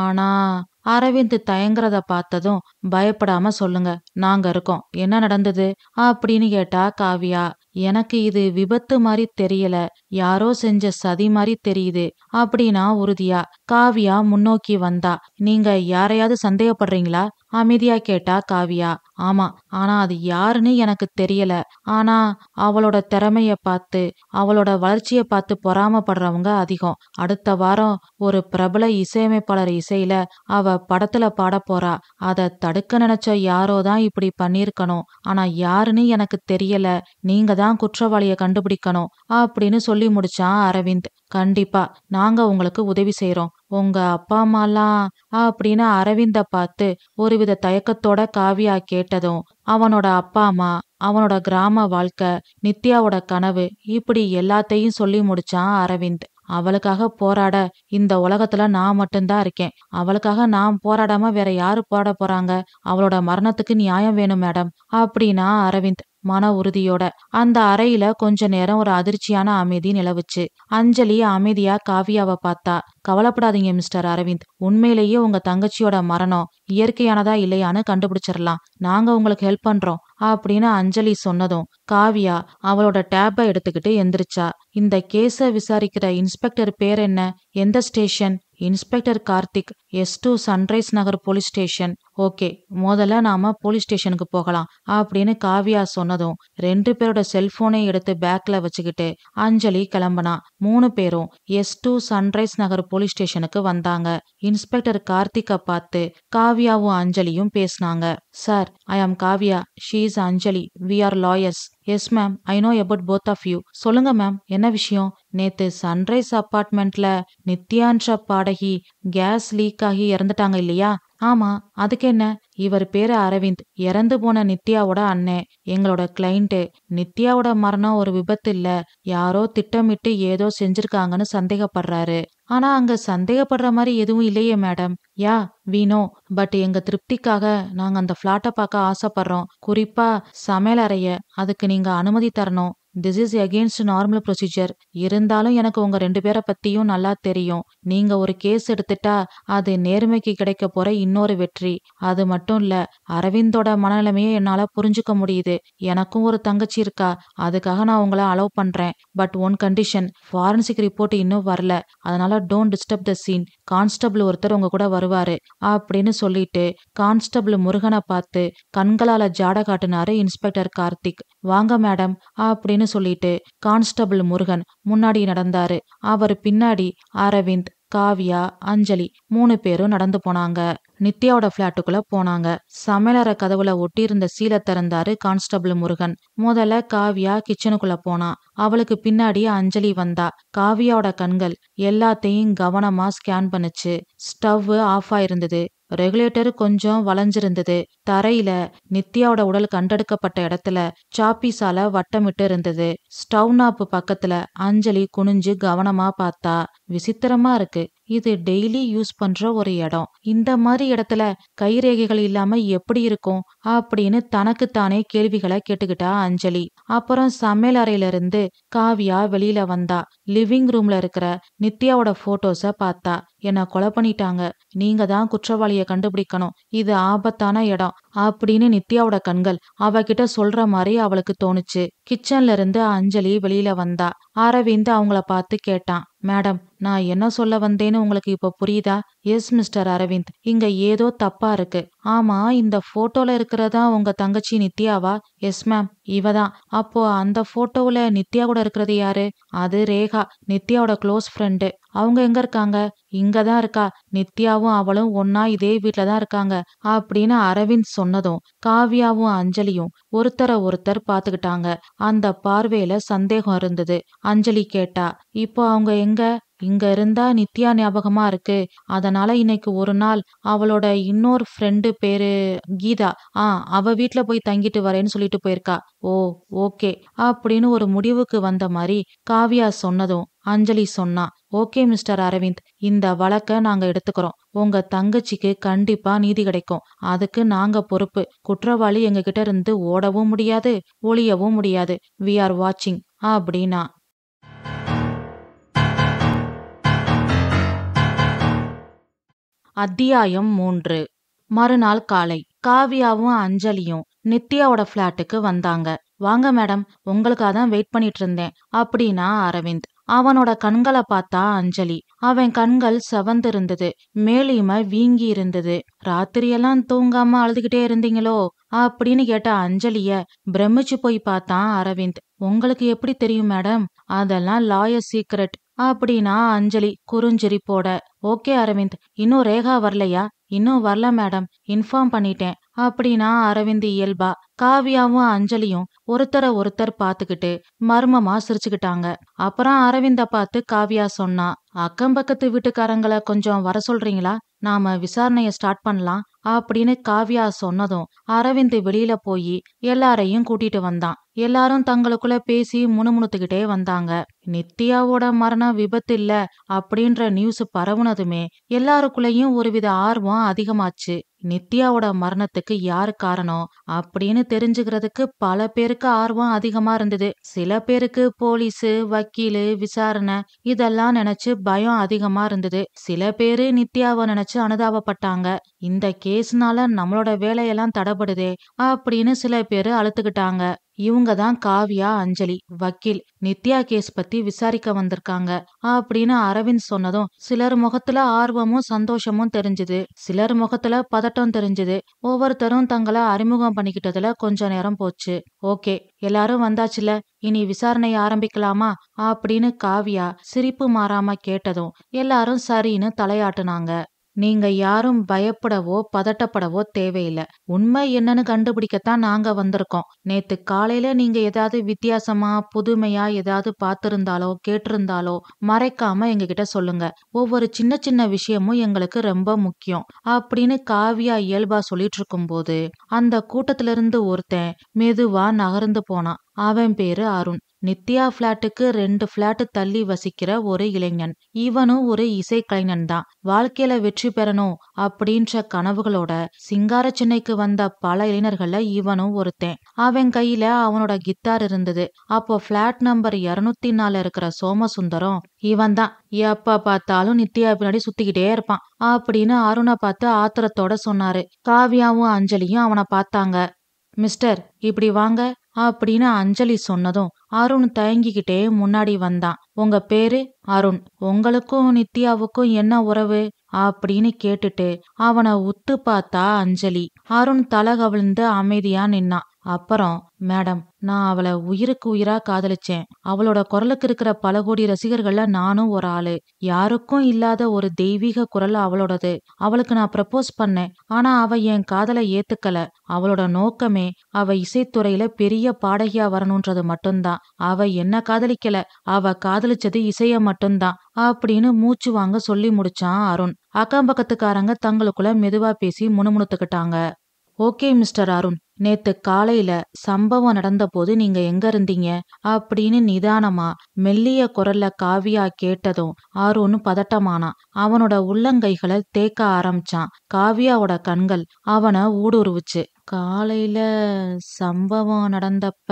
ஆனா அரவிந்த் தயங்குறத பார்த்ததும் பயப்படாம சொல்லுங்க, நாங்க இருக்கோம், என்ன நடந்தது அப்படின்னு கேட்டா காவியா. எனக்கு இது விபத்து மாதிரி தெரியல, யாரோ செஞ்ச சதி மாதிரி தெரியுது அப்படின்னா உறுதியா. காவியா முன்னோக்கி வந்தா. நீங்க யாரையாவது சந்தேகப்படுறீங்களா அமைதியா கேட்டா காவியா. ஆமா, ஆனா அது யாருன்னு எனக்கு தெரியல. ஆனா அவளோட திறமைய பார்த்து அவளோட வளர்ச்சிய பார்த்து பொறாமப்படுறவங்க அதிகம். அடுத்த வாரம் ஒரு பிரபல இசையமைப்பாளர் இசையில அவ படத்துல பாட போறா. அத தடுக்க நினைச்ச யாரோ தான் இப்படி பண்ணிருக்கணும். ஆனா யாருன்னு எனக்கு தெரியல. நீங்க தான் குற்றவாளிய கண்டுபிடிக்கணும் அப்படின்னு சொல்லி முடிச்சான் அரவிந்த். கண்டிப்பா நாங்க உங்களுக்கு உதவி செய்யறோம். உங்க அப்பா அம்மாலாம் அப்படின்னு அரவிந்த பார்த்து ஒருவித தயக்கத்தோட காவியா கேட்டதும் அவனோட அப்பா அம்மா, அவனோட கிராம வாழ்க்கை, நித்யாவோட கனவு இப்படி எல்லாத்தையும் சொல்லி முடிச்சான் அரவிந்த். அவளுக்காக போராட இந்த உலகத்துல நான் மட்டும்தான் இருக்கேன். அவளுக்காக நான் போராடாம வேற யாரு போராட போறாங்க? அவளோட மரணத்துக்கு நியாயம் வேணும் மேடம் அப்படின்னா அரவிந்த் மன உறுதியோட. அந்த அறையில கொஞ்ச நேரம் ஒரு அதிர்ச்சியான அமைதி நிலவுச்சு. அஞ்சலி அமைதியா காவியாவை பார்த்தா. கவலைப்படாதீங்க மிஸ்டர் அரவிந்த், உண்மையிலேயே உங்க தங்கச்சியோட மரணம் இயற்கையானதா இல்லையான்னு கண்டுபிடிச்சிடலாம். நாங்க உங்களுக்கு ஹெல்ப் பண்றோம் அப்படின்னு அஞ்சலி சொன்னதும் காவியா அவளோட டேப்பை எடுத்துக்கிட்டு எந்திரிச்சா. இந்த கேஸ விசாரிக்கிற இன்ஸ்பெக்டர் பேர் என்ன? எந்த station? Inspector Karthik, S2 sunrise Nagar police station. Okay, முதல்ல நாம போலீஸ் ஸ்டேஷனுக்கு போகலாம் அப்படின்னு காவியா சொன்னதும் 2 பேரோட செல்போனை எடுத்து பேக்ல வச்சுக்கிட்டு அஞ்சலி கிளம்புனா. 3 பேரும் S2 சன்ரைஸ் நகர் போலீஸ் ஸ்டேஷனுக்கு வந்தாங்க. இன்ஸ்பெக்டர் கார்த்திக்க பார்த்து காவியாவும் அஞ்சலியும் பேசினாங்க. Sir, I am Kavya, she is Anjali, we are lawyers. Yes ma'am, I know about both of you. சொல்லுங்க மேம், என்ன விஷயம்? நேத்து சன்ரைஸ் அபார்ட்மெண்ட்ல நித்யான்ற பாடகி கேஸ் லீக் ஆகி இறந்துட்டாங்க இல்லையா? ஆமா, அதுக்கு என்ன? இவர் பேரு அரவிந்த், இறந்து போன நித்யாவோட அண்ணே, எங்களோட கிளைண்ட். நித்யாவோட மரணம் ஒரு விபத்து இல்ல, யாரோ திட்டமிட்டு ஏதோ செஞ்சிருக்காங்கன்னு சந்தேகப்படுறாரு. ஆனா அங்க சந்தேகப்படுற மாதிரி எதுவும் இல்லையே madam. Yeah, we know, but எங்க திருப்திக்காக நாங்க அந்த பிளாட்டை பார்க்க ஆசைப்படுறோம். குறிப்பா சமையல் அறைய. அதுக்கு நீங்க அனுமதி தரணும். This is against normal procedure. இருந்தாலும் எனக்கு உங்க 2 பேரை பத்தியும் நல்லா தெரியும். நீங்க ஒரு கேஸ் எடுத்துட்டா அது நேர்மைக்கு கிடைக்க போற இன்னொரு வெற்றி. அது மட்டும் இல்ல, அரவிந்தோட மனநிலைமையை என்னால புரிஞ்சுக்க முடியுது. எனக்கும் ஒரு தங்கச்சி இருக்கா. அதுக்காக நான் உங்களை அலோவ் பண்றேன். But one condition, forensic report இன்னும் வரல. அதனால don't disturb the scene. Constable ஒருத்தர் உங்க கூட வருவாரு அப்படின்னு சொல்லிட்டு கான்ஸ்டபிள் முருகனை பார்த்து கண்களால ஜாட காட்டினாரு இன்ஸ்பெக்டர் கார்த்திக். வாங்க மேடம் அப்படின்னு சொல்லிட்டு கான்ஸ்டபிள் முருகன் முன்னாடி நடந்தாரு. அவர் பின்னாடி அரவிந்த், காவியா, அஞ்சலி 3 பேரும் நடந்து போனாங்க. நித்யாவோட பிளாட்டுக்குள்ள போனாங்க. சமையலறை கதவுல ஒட்டி இருந்த சீலை திறந்தாரு கான்ஸ்டபிள் முருகன். முதல்ல காவியா கிச்சனுக்குள்ள போனா. அவளுக்கு பின்னாடி அஞ்சலி வந்தா. காவியாவோட கண்கள் எல்லாத்தையும் கவனமா ஸ்கேன் பண்ணுச்சு. Stove off ஆயிருந்தது. ரெகுலேட்டர் கொஞ்சம் வளைஞ்சிருந்தது. தரையில நித்யாவோட உடல் கண்டெடுக்கப்பட்ட இடத்துல சாப்பீஸால வட்டமிட்டு இருந்தது. ஸ்டவ் நாப்பு பக்கத்துல அஞ்சலி குனிஞ்சு கவனமா பார்த்தா. விசித்திரமா இருக்கு. இது டெய்லி யூஸ் பண்ற ஒரு இடம். இந்த மாதிரி இடத்துல கைரேகைகள் இல்லாம எப்படி இருக்கும் அப்படின்னு தனக்குத்தானே கேள்விகளை கேட்டுக்கிட்டா அஞ்சலி. அப்புறம் சமையல் அறையில இருந்து காவியா வெளியில வந்தா. லிவிங் ரூம்ல இருக்கிற நித்யாவோட போட்டோஸ பார்த்தா. என்ன கொலை பண்ணிட்டாங்க. நீங்க தான் குற்றவாளிய கண்டுபிடிக்கணும். இது ஆபத்தான இடம் அப்படின்னு நித்யாவோட கண்கள் அவகிட்ட சொல்ற மாதிரி அவளுக்கு தோணுச்சு. கிச்சன்ல இருந்து அஞ்சலி வெளியில வந்தா. அரவிந்த் அவங்கள பார்த்து கேட்டான், மேடம், நான் என்ன சொல்ல வந்தேன்னு உங்களுக்கு இப்ப புரியுதா? எஸ் மிஸ்டர் அரவிந்த், இங்க ஏதோ தப்பா இருக்கு. ஆமா, இந்த போட்டோல இருக்கிறதா உங்க தங்கச்சி நித்யாவா? எஸ் மேம், இவதான். அப்போ அந்த போட்டோவுல நித்யா கூட இருக்கிறது யாரு? அது ரேகா, நித்யாவோட க்ளோஸ் ஃப்ரெண்டு. அவங்க எங்க இருக்காங்க? இங்கதான் இருக்கா. நித்யாவும் அவளும் ஒன்னா இதே வீட்டுலதான் இருக்காங்க அப்படின்னு அரவிந்த் சொன்னதும் காவியாவும் அஞ்சலியும் ஒருத்தர ஒருத்தர் பாத்துக்கிட்டாங்க. அந்த பார்வையில சந்தேகம் இருந்தது. அஞ்சலி கேட்டா, இப்போ அவங்க எங்க? இங்க இருந்தா நித்யா ஞாபகமா இருக்கு. அதனால இன்னைக்கு ஒரு நாள் அவளோட இன்னொரு ஃப்ரெண்டு பேரு கீதா, அவ வீட்டுல போய் தங்கிட்டு வரேன்னு சொல்லிட்டு போயிருக்கா. ஓ, ஓகே அப்படின்னு ஒரு முடிவுக்கு வந்த மாதிரி காவியா சொன்னதும் அஞ்சலி சொன்னா, ஓகே மிஸ்டர் அரவிந்த், இந்த வழக்க நாங்க எடுத்துக்கிறோம். உங்க தங்கச்சிக்கு கண்டிப்பா நீதி கிடைக்கும். அதுக்கு நாங்க பொறுப்பு. குற்றவாளி எங்க கிட்ட இருந்து ஓடவும் முடியாது, ஒளியவும் முடியாது. வி ஆர் வாட்சிங் அப்படின்னா. அத்தியாயம் 3. மறுநாள் காலை காவியாவும் அஞ்சலியும் நித்யாவோட பிளாட்டுக்கு வந்தாங்க. வாங்க மேடம், உங்களுக்காக தான் வெயிட் பண்ணிட்டு இருந்தேன் அப்படின்னா அரவிந்த். அவனோட கண்களை பார்த்தா அஞ்சலி. அவன் கண்கள் செவந்து இருந்தது. மேலிம வீங்கி இருந்தது. ராத்திரியெல்லாம் தூங்காம அழுதுகிட்டே இருந்தீங்களோ அப்படின்னு கேட்ட அஞ்சலிய பிரமிச்சு போய் பார்த்தான் அரவிந்த். உங்களுக்கு எப்படி தெரியும் மேடம்? அதெல்லாம் லாயர் சீக்ரெட் அப்படின்னா அஞ்சலி குறுஞ்சிரிப்போட. ஓகே அரவிந்த், இன்னும் ரேகா வரலையா? இன்னும் வரல மேடம், இன்ஃபார்ம் பண்ணிட்டேன் அப்படின்னா அரவிந்த் இயல்பா. காவியாவும் அஞ்சலியும் ஒருத்தர ஒருத்தர் பாத்துக்கிட்டு மர்மமா சிரிச்சுக்கிட்டாங்க. அப்புறம் அரவிந்த பார்த்து காவியா சொன்னா, அக்கம் பக்கத்து வீட்டுக்காரங்களை கொஞ்சம் வர சொல்றீங்களா? நாம விசாரணைய ஸ்டார்ட் பண்ணலாம் அப்படின்னு காவியா சொன்னதும் அரவிந்த் வெளியில போய் எல்லாரையும் கூட்டிட்டு வந்தான். எல்லாரும் தங்களுக்குள்ள பேசி முணுமுணுத்துக்கிட்டே வந்தாங்க. நித்யாவோட மரணம் விபத்து இல்ல அப்படின்ற நியூஸ் பரவுனதுமே எல்லாருக்குள்ளயும் ஒருவித ஆர்வம் அதிகமாச்சு. நித்யாவோட மரணத்துக்கு யாரு காரணம் அப்படின்னு தெரிஞ்சுக்கிறதுக்கு பல பேருக்கு ஆர்வம் அதிகமா இருந்தது. சில பேருக்கு போலீஸு, வக்கீலு, விசாரணை இதெல்லாம் நினைச்சு பயம் அதிகமா இருந்தது. சில பேரு நித்யாவை நினைச்சு அனுதாபப்பட்டாங்க. இந்த கேஸ்னால நம்மளோட வேலையெல்லாம் தடபடுதே அப்படின்னு சில பேரு அழுத்துக்கிட்டாங்க. இவங்க தான் காவியா, அஞ்சலி, வக்கீல். நித்யா கேஸ் பத்தி விசாரிக்க வந்திருக்காங்க அப்படின்னு அரவிந்த் சொன்னதும் சிலர் முகத்துல ஆர்வமும் சந்தோஷமும் தெரிஞ்சுது. சிலர் முகத்துல பதட்டம் தெரிஞ்சுது. ஒவ்வொருத்தரும் தங்களை அறிமுகம் பண்ணிக்கிட்டதுல கொஞ்ச நேரம் போச்சு. ஓகே, எல்லாரும் வந்தாச்சுல, இனி விசாரணைய ஆரம்பிக்கலாமா அப்படின்னு காவியா சிரிப்பு மாறாம கேட்டதும் எல்லாரும் சரின்னு தலையாட்டுனாங்க. நீங்க யாரும் பயப்படவோ பதட்டப்படவோ தேவையில்லை. உண்மை என்னன்னு கண்டுபிடிக்கத்தான் நாங்க வந்திருக்கோம். நேத்து காலையில நீங்க ஏதாவது வித்தியாசமா புதுமையா ஏதாவது பார்த்திருந்தாலோ கேட்டிருந்தாலோ மறைக்காம எங்ககிட்ட சொல்லுங்க. ஒவ்வொரு சின்ன சின்ன விஷயமும் எங்களுக்கு ரொம்ப முக்கியம் அப்படின்னு காவியா இயல்பா சொல்லிட்டு இருக்கும் போது அந்த கூட்டத்திலிருந்து ஒருத்தன் மெதுவா நகர்ந்து போனான். அவன் பேரு அருண். நித்யா பிளாட்டுக்கு 2 பிளாட் தள்ளி வசிக்கிற ஒரு இளைஞன். இவனும் ஒரு இசைக்கலைஞன் தான். வாழ்க்கையில வெற்றி பெறணும் அப்படின்ற கனவுகளோட சிங்கார சென்னைக்கு வந்த பல இளைஞர்கள்ல இவனும் ஒருத்தன். அவன் கையில அவனோட கித்தார் இருந்தது. அப்போ பிளாட் நம்பர் 204 இருக்கிற சோமசுந்தரம் இவன் தான் எப்ப பார்த்தாலும் நித்யா பின்னாடி சுத்திக்கிட்டே இருப்பான் அப்படின்னு அருணை பார்த்து ஆத்திரத்தோட சொன்னாரு. காவியாவும் அஞ்சலியும் அவனை பார்த்தாங்க. மிஸ்டர், இப்படி வாங்க அப்படின்னு அஞ்சலி சொன்னதும் அருண் தயங்கிக்கிட்டே முன்னாடி வந்தான். உங்க பேரு? அருண். உங்களுக்கும் நித்யாவுக்கும் என்ன உறவு அப்படின்னு கேட்டுட்டு அவனை உத்து பார்த்தா அஞ்சலி. அருண் தலை கவிழ்ந்து அமைதியா நின்னான். அப்புறம், மேடம், நான் அவளை உயிருக்கு உயிரா காதலிச்சேன். அவளோட குரலுக்கு இருக்கிற பல கோடி ரசிகர்கள்ல நானும் ஒரு ஆளு. யாருக்கும் இல்லாத ஒரு தெய்வீக குரல் அவளோடது. அவளுக்கு நான் ப்ரப்போஸ் பண்ணேன். ஆனா அவ என் காதலை ஏத்துக்கல. அவளோட நோக்கமே அவ இசைத்துறையில பெரிய பாடகியா வரணும்ன்றது மட்டும்தான். அவ என்ன காதலிக்கல. அவ காதலிச்சது இசைய மட்டும்தான் அப்படின்னு மூச்சு வாங்க சொல்லி முடிச்சான் அருண். அக்கம் பக்கத்துக்காரங்க தங்களுக்குள்ள மெதுவா பேசி முணுமுணுத்துக்கிட்டாங்க. ஓகே மிஸ்டர் அருண், நேத்து காலையில சம்பவம் நடந்த போது நீங்க எங்க இருந்தீங்க அப்படின்னு நிதானமா மெல்லிய குரல்ல காவியா கேட்டதும் அருண் பதட்டமானான். அவனோட உள்ளங்கைகளை தேக்க ஆரம்பிச்சான். காவியாவோட கண்கள் அவனை ஊடுருவுச்சு. காலையில சம்பவம் நடந்தப்ப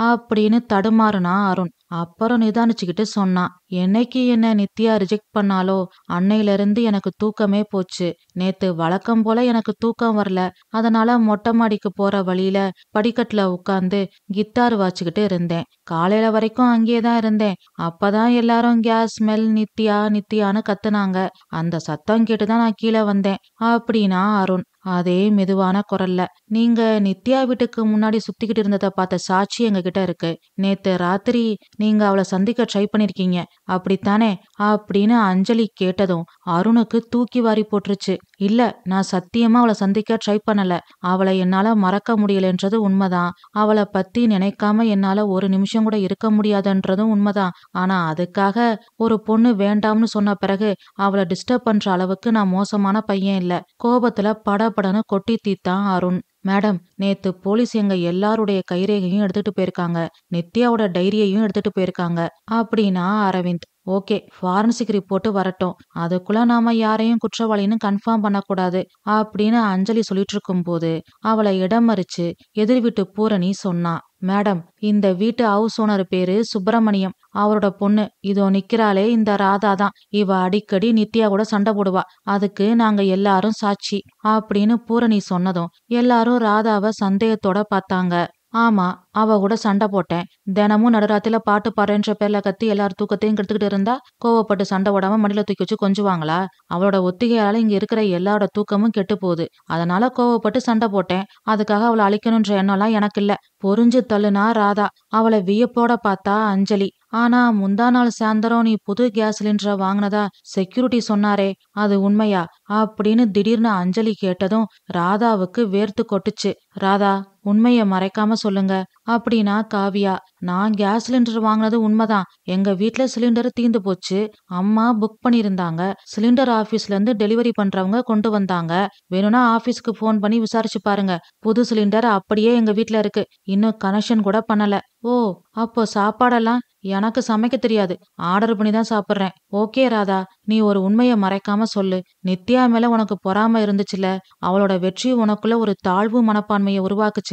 அப்படின்னு தடுமாறுனா அருண். அப்புறம் நிதானிச்சுக்கிட்டு சொன்னான். என்னைக்கு என்ன நித்யா ரிஜெக்ட் பண்ணாலோ அன்னையில இருந்து எனக்கு தூக்கமே போச்சு. நேத்து வழக்கம் போல எனக்கு தூக்கம் வரல. அதனால மொட்டை மாடிக்கு போற வழியில படிக்கட்டுல உட்கார்ந்து கித்தார் வாச்சுக்கிட்டு இருந்தேன். காலையில வரைக்கும் அங்கேயேதான் இருந்தேன். அப்பதான் எல்லாரும் கேஸ் ஸ்மெல் நித்யா நித்யான்னு கத்துனாங்க. அந்த சத்தம் கேட்டுதான் நான் கீழே வந்தேன் அப்படின்னா அருண் அதே மெதுவான குரல்ல. நீங்க நித்யா வீட்டுக்கு முன்னாடி சுத்திக்கிட்டு இருந்ததை பார்த்த சாட்சி எங்க கிட்ட இருக்கு. நேத்து ராத்திரி நீங்க அவளை சந்திக்க ட்ரை பண்ணிருக்கீங்க அப்படித்தானே அப்படின்னு அஞ்சலி கேட்டதும் அருணுக்கு தூக்கி வாரி போட்டுருச்சு. இல்ல, நான் சத்தியமா அவளை சந்திக்க ட்ரை பண்ணல. அவளை என்னால மறக்க முடியலன்றது உண்மைதான். அவளை பத்தி நினைக்காம என்னால ஒரு நிமிஷம் கூட இருக்க முடியாதுன்றதும் உண்மைதான். ஆனா அதுக்காக ஒரு பொண்ணு வேண்டாம்னு சொன்ன பிறகு அவளை டிஸ்டர்ப் பண்ற அளவுக்கு நான் மோசமான பையன் இல்ல. கோபத்துல படபடன்னு கொட்டி தீத்தான் அருண். மேடம், நேத்து போலீஸ் எங்க எல்லாருடைய கைரேகையும் எடுத்துட்டு போயிருக்காங்க. நித்யாவோட டைரியையும் எடுத்துட்டு போயிருக்காங்க அப்படின்னா அரவிந்த். ஓகே, ஃபாரன்சிக் ரிப்போர்ட் வரட்டும். அதுக்குள்ள நாம யாரையும் குற்றவாளின்னு கன்ஃபார்ம் பண்ணக்கூடாது அப்படின்னு அஞ்சலி சொல்லிட்டு இருக்கும் போது அவளை இடமறிச்சு எதிர் வீட்டு பூரணி சொன்னா. மேடம், இந்த வீட்டு ஹவுஸ் ஓனர் பேரு சுப்பிரமணியம். அவரோட பொண்ணு இதோ நிக்கிறாளே இந்த ராதா தான். இவ அடிக்கடி நித்யா கூட சண்டை போடுவா. அதுக்கு நாங்க எல்லாரும் சாட்சி அப்படின்னு பூரணி சொன்னதும் எல்லாரும் ராதாவை சந்தேகத்தோட பார்த்தாங்க. ஆமா, அவ கூட சண்டை போட்டேன். தினமும் நடுராத்திரில பாட்டு பாடுறேன்ற பேர்ல கத்தி எல்லாரும் தூக்கத்தையும் கெடுத்துக்கிட்டு இருந்தா கோவப்பட்டு சண்டை போடாம மடியில தூக்கி வச்சு கொஞ்சுவாங்களா? அவளோட ஒத்திகையால இங்க இருக்கிற எல்லாரோட தூக்கமும் கெட்டு போகுது. அதனால கோவப்பட்டு சண்டை போட்டேன். அதுக்காக அவளை அழிக்கணும்ன்ற எண்ணம்லாம் எனக்கு இல்ல. பொறிஞ்சு தள்ளுனா ராதா. அவளை வியப்போட பார்த்தா அஞ்சலி. ஆனா முந்தா நாள் சாயந்தரம் நீ புது கேஸ் சிலிண்டரை வாங்கினதா செக்யூரிட்டி சொன்னாரே, அது உண்மையா அப்படின்னு திடீர்னு அஞ்சலி கேட்டதும் ராதாவுக்கு வேர்த்து கொட்டுச்சு. ராதா, உண்மைய மறைக்காம சொல்லுங்க அப்படின்னா காவியா. நான் கேஸ் சிலிண்டர் வாங்கினது உண்மைதான். எங்க வீட்டுல சிலிண்டர் தீந்து போச்சு. அம்மா புக் பண்ணிருந்தாங்க. சிலிண்டர் ஆபீஸ்ல இருந்து டெலிவரி பண்றவங்க கொண்டு வந்தாங்க. வேணும்னா ஆபீஸ்க்கு போன் பண்ணி விசாரிச்சு பாருங்க. புது சிலிண்டர் அப்படியே எங்க வீட்டுல இருக்கு. இன்னும் கனெக்ஷன் கூட பண்ணல. ஓ, அப்போ சாப்பாடெல்லாம்? எனக்கு சமைக்க தெரியாது. ஆர்டர் பண்ணி தான் சாப்பிட்றேன். ஓகே ராதா, நீ ஒரு உண்மைய மறைக்காம சொல்லு. நித்யா மேல உனக்கு பொறாம இருந்துச்சுல, அவளோட வெற்றி உனக்குள்ள ஒரு தாழ்வு மனப்பான்மையை உருவாக்குச்சுல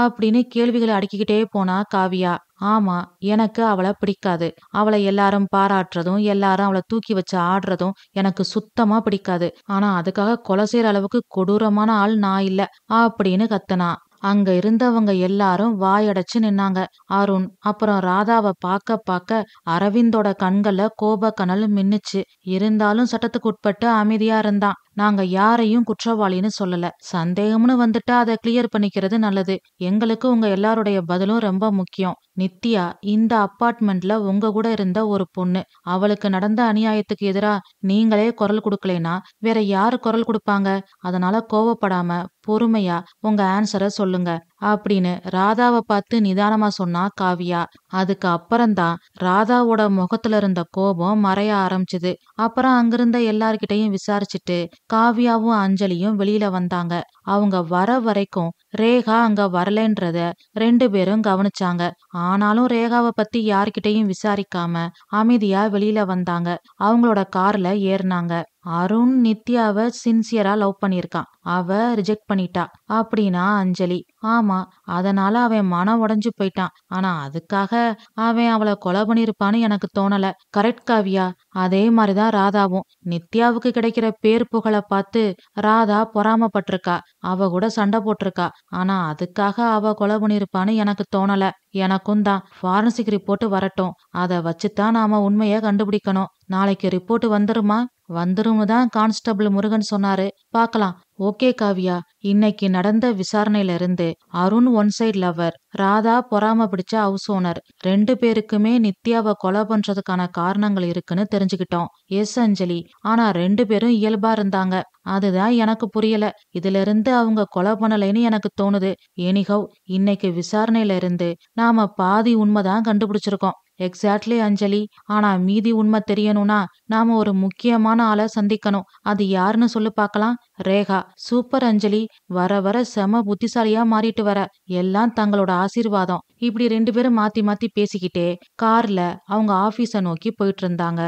அப்படின்னு கேள்விகளை அடுக்கிக்கிட்டே போனா காவியா. ஆமா, எனக்கு அவளை பிடிக்காது. அவளை எல்லாரும் பாராட்டுறதும் எல்லாரும் அவளை தூக்கி வச்சு ஆடுறதும் எனக்கு சுத்தமா பிடிக்காது. ஆனா அதுக்காக கொலை செய்யற அளவுக்கு கொடூரமான ஆள் நான் இல்ல அப்படின்னு கத்துனா. அங்க இருந்தவங்க எல்லாரும் வாயடைச்சு நின்னாங்க. அருண் அப்புறம் ராதாவை பார்க்க அரவிந்தோட கண்கள்ல கோப கனல் மின்னுச்சு. இருந்தாலும் சட்டத்துக்கு உட்பட்டு அமைதியா இருந்தான். நாங்க யாரையும் குற்றவாளின்னு சொல்லல. சந்தேகம்னு வந்துட்டா அதை கிளியர் பண்ணிக்கிறது நல்லது. எங்களுக்கு உங்க எல்லாருடைய பதிலும் ரொம்ப முக்கியம். நித்யா இந்த அப்பார்ட்மெண்ட்ல உங்க கூட இருந்த ஒரு பொண்ணு. அவளுக்கு நடந்த அநியாயத்துக்கு எதிரா நீங்களே குரல் கொடுக்கலைன்னா வேற யாரு குரல் கொடுப்பாங்க? அதனால கோவப்படாம பொறுமையா உங்க ஆன்சரை சொல்லுங்க அப்படின்னு ராதாவை பார்த்து நிதானமா சொன்னா காவியா. அதுக்கு அப்புறம்தான் ராதாவோட முகத்துல இருந்த கோபம் மறைய ஆரம்பிச்சுது. அப்புறம் அங்கிருந்த எல்லார்கிட்டையும் விசாரிச்சுட்டு காவியாவும் அஞ்சலியும் வெளியில வந்தாங்க. அவங்க வர வரைக்கும் ரேகா அங்க வரலன்றத 2 பேரும் கவனிச்சாங்க. ஆனாலும் ரேகாவை பத்தி யார்கிட்டையும் விசாரிக்காம அமைதியா வெளியில வந்தாங்க. அவங்களோட கார்ல ஏறினாங்க. அருண் நித்யாவை சின்சியரா லவ் பண்ணிருக்கான். அவ ரிஜெக்ட் பண்ணிட்டா அப்படின்னா அஞ்சலி. ஆமா, அதனால அவன் மனம் உடைஞ்சு போயிட்டான். ஆனா அதுக்காக அவன் அவளை கொலை பண்ணிருப்பான்னு எனக்கு தோணல. கரெக்ட் காவியா. அதே மாதிரிதான் ராதாவும். நித்யாவுக்கு கிடைக்கிற பேர் புகழை பார்த்து ராதா பொறாமப்பட்டிருக்கா. அவ கூட சண்டை போட்டிருக்கா. ஆனா அதுக்காக அவ கொலை பண்ணிருப்பான்னு எனக்கு தோணல. எனக்கும் தான். ஃபாரன்சிக் ரிப்போர்ட் வரட்டும். அத வச்சுதான் நாம உண்மைய கண்டுபிடிக்கணும். நாளைக்கு ரிப்போர்ட் வந்துருமா? வந்துரும்னு தான் கான்ஸ்டபிள் முருகன் சொன்னாரு. பாக்கலாம். ஓகே காவியா. இன்னைக்கு நடந்த விசாரணையில இருந்து Arun one side lover, Radha பொறாம பிடிச்ச ஹவுஸ் ஓனர். 2 பேருக்குமே நித்யாவை கொலை பண்றதுக்கான காரணங்கள் இருக்குன்னு தெரிஞ்சுக்கிட்டோம். எஸ் அஞ்சலி. ஆனா 2 பேரும் இயல்பா இருந்தாங்க. அதுதான் எனக்கு புரியல. இதுல இருந்து அவங்க கொலை பண்ணலைன்னு எனக்கு தோணுது. எனிஹவ், இன்னைக்கு விசாரணையில இருந்து நாம பாதி உண்மைதான் கண்டுபிடிச்சிருக்கோம். எக்ஸாக்ட்லி அஞ்சலி. ஆனா மீதி உண்மை தெரியணும்னா நாம ஒரு முக்கியமான ஆளை சந்திக்கணும். அது யாருன்னு சொல்லு பார்க்கலாம். ரேகா. சூப்பர் அஞ்சலி. வர வர செம புத்திசாலியா மாறிட்டு வர. எல்லாம் தங்களோட ஆசீர்வாதம். இப்படி 2 பேரும் மாத்தி மாத்தி பேசிக்கிட்டே கார்ல அவங்க ஆபீஸ நோக்கி போயிட்டு இருந்தாங்க.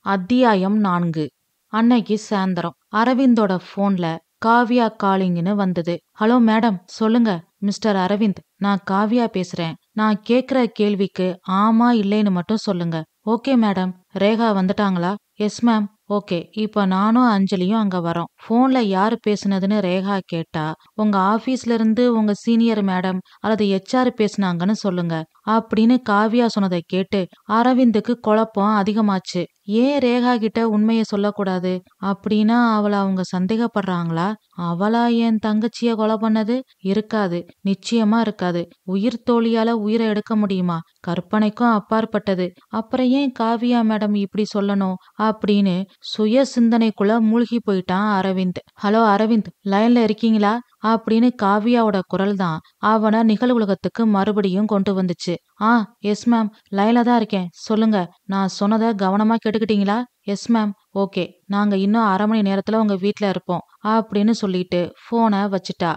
அத்தியாயம் 4. அன்னைக்கு சாயந்தரம் அரவிந்தோட போன்ல காவியா காலிங்னு வந்தது. ஹலோ மேடம், சொல்லுங்க. மிஸ்டர் அரவிந்த், நான் காவியா பேசுறேன். நான் கேக்குற கேள்விக்கு ஆமா இல்லைன்னு மட்டும் சொல்லுங்க. Okay madam. ரேகா வந்துட்டாங்களா? Yes ma'am. ஓகே, இப்ப நானும் அஞ்சலியும் அங்க வரோம். போன்ல யாரு பேசுனதுன்னு ரேகா கேட்டா, உங்க ஆபீஸ்ல இருந்து உங்க சீனியர் மேடம் அல்லது HR பேசுனாங்கன்னு சொல்லுங்க அப்படின்னு காவியா சொன்னதை கேட்டு அரவிந்துக்கு குழப்பம் அதிகமாச்சு. ஏன் ரேகா கிட்ட உண்மைய சொல்லக்கூடாது? அப்படின்னா அவளை அவங்க சந்தேகப்படுறாங்களா? அவளா என் தங்கச்சிய கொலை பண்ணது? இருக்காது, நிச்சயமா இருக்காது. உயிர் தோழியால உயிரை எடுக்க முடியுமா? கற்பனைக்கும் அப்பாற்பட்டது. அப்புறம் ஏன் காவியா மேடம் இப்படி சொல்லணும் அப்படின்னு சுய சிந்தனைக்குள்ள மூழ்கி போயிட்டான் அரவிந்த். ஹலோ அரவிந்த், லைன்ல இருக்கீங்களா அப்படின்னு காவியாவோட குரல் தான் அவனை நிகழ்வுலகத்துக்கு மறுபடியும் கொண்டு வந்துச்சு. எஸ் மேம், லைன்ல தான் இருக்கேன். சொல்லுங்க. நான் சொன்னதை கவனமா கேட்டுக்கிட்டீங்களா? Yes ma'am. ஓகே, நாங்க இன்னும் 1/2 மணி நேரத்துல உங்க வீட்ல இருப்போம் அப்படின்னு சொல்லிட்டு போனை வச்சுட்டா.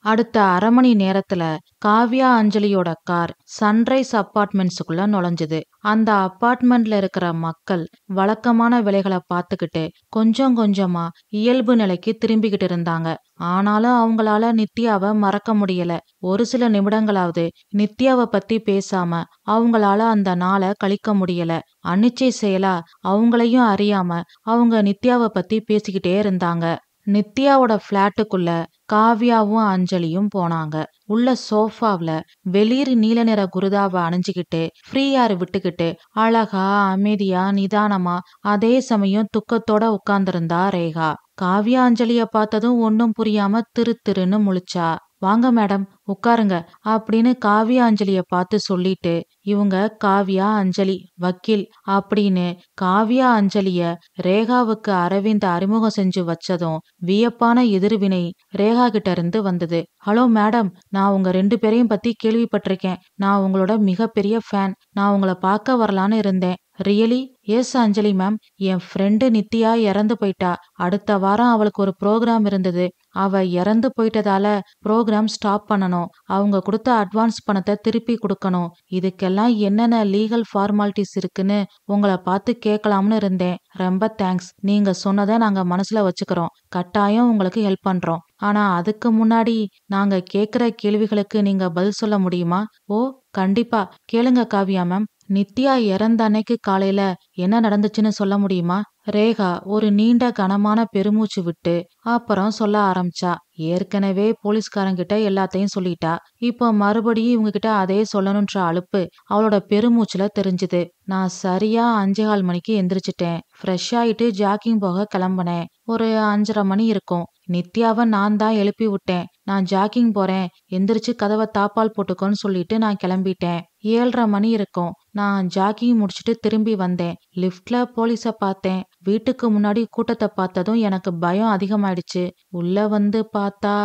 அடுத்த 1/2 மணி நேரத்துல காவியா அஞ்சலியோட கார் சன்ரைஸ் அப்பார்ட்மெண்ட்ஸுக்குள்ள நுழைஞ்சது. அந்த அப்பார்ட்மெண்ட்ல இருக்கிற மக்கள் வழக்கமான வேலைகளை பார்த்துக்கிட்டு கொஞ்சம் கொஞ்சமா இயல்பு நிலைக்கு திரும்பிக்கிட்டு இருந்தாங்க. ஆனாலும் அவங்களால நித்யாவை மறக்க முடியல. ஒரு சில நிமிடங்களாவது நித்யாவை பத்தி பேசாம அவங்களால அந்த நாளை கழிக்க முடியல. அனிச்சை செயலா அவங்களையும் அறியாம அவங்க நித்யாவை பத்தி பேசிக்கிட்டே இருந்தாங்க. நித்யாவோட பிளாட்டுக்குள்ள காவியாவும் அஞ்சலியும் போனாங்க. உள்ள சோஃபாவ்ல வெளிர் நீல நிற குருதாவை அணிஞ்சுக்கிட்டு ஃப்ரீயாரு விட்டுக்கிட்டு அழகா அமைதியா நிதானமா அதே சமயம் துக்கத்தோட உட்கார்ந்திருந்தா ரேகா. காவியா அஞ்சலிய பார்த்ததும் ஒன்னும் புரியாம திரு திருன்னு முழிச்சா. வாங்க மேடம், உட்காருங்க அப்படின்னு காவியா அஞ்சலிய பார்த்து சொல்லிட்டு, இவங்க காவியா அஞ்சலி, வக்கீல் அப்படின்னு காவியா அஞ்சலிய ரேகாவுக்கு அரவிந்த் அறிமுகம் செஞ்சு வச்சதும் வியப்பான எதிர்வினை ரேகா கிட்ட இருந்து வந்தது. ஹலோ மேடம், நான் உங்க 2 பேரையும் பத்தி கேள்விப்பட்டிருக்கேன். நான் உங்களோட மிகப்பெரிய ஃபேன். நான் உங்களை பார்க்க வரலான்னு இருந்தேன். ரியலி? எஸ் அஞ்சலி மேம். என் ஃப்ரெண்டு நித்யா இறந்து போயிட்டா. அடுத்த வாரம் அவளுக்கு ஒரு ப்ரோக்ராம் இருந்தது. அவ இறந்து போயிட்டதால ப்ரோக்ராம் ஸ்டாப் பண்ணணும். அவங்க கொடுத்த அட்வான்ஸ் பணத்தை திருப்பி கொடுக்கணும். இதுக்கெல்லாம் என்னென்ன லீகல் ஃபார்மாலிட்டிஸ் இருக்குன்னு உங்களை பார்த்து கேட்கலாம்னு இருந்தேன். ரொம்ப தேங்க்ஸ். நீங்க சொன்னதை நாங்க மனசுல வச்சுக்கிறோம். கட்டாயம் உங்களுக்கு ஹெல்ப் பண்றோம். ஆனா அதுக்கு முன்னாடி நாங்க கேக்குற கேள்விகளுக்கு நீங்க பதில் சொல்ல முடியுமா? ஓ கண்டிப்பா. கேளுங்க காவியா மேம். நித்யா இறந்த அன்னைக்கு காலையில என்ன நடந்துச்சுன்னு சொல்ல முடியுமா? ரேகா ஒரு நீண்ட கனமான பெருமூச்சு விட்டு அப்புறம் சொல்ல ஆரம்பிச்சா. ஏற்கனவே போலீஸ்காரங்கிட்ட எல்லாத்தையும் சொல்லிட்டா. இப்போ மறுபடியும் இவங்க கிட்ட அதே சொல்லணும்ன்ற அலுப்பு அவளோட பெருமூச்சுல தெரிஞ்சுது. நான் சரியா 5:15 மணிக்கு எந்திரிச்சிட்டேன். ஃப்ரெஷ் ஆயிட்டு ஜாக்கிங் போக கிளம்பினேன். ஒரு 5:30 மணி இருக்கும். நித்யாவை நான் தான் எழுப்பி விட்டேன். நான் ஜாக்கிங் போறேன், எந்திரிச்சு கதவை தாப்பால் போட்டுக்கோன்னு சொல்லிட்டு நான் கிளம்பிட்டேன். 7:30 மணி இருக்கும். நான் ஜாக்கிங் முடிச்சுட்டு திரும்பி வந்தேன். லிஃப்ட்ல போலீஸ பார்த்தேன். வீட்டுக்கு முன்னாடி கூட்டத்தை பார்த்ததும் எனக்கு பயம் அதிகமாயிடுச்சு. உள்ள வந்து பார்த்தா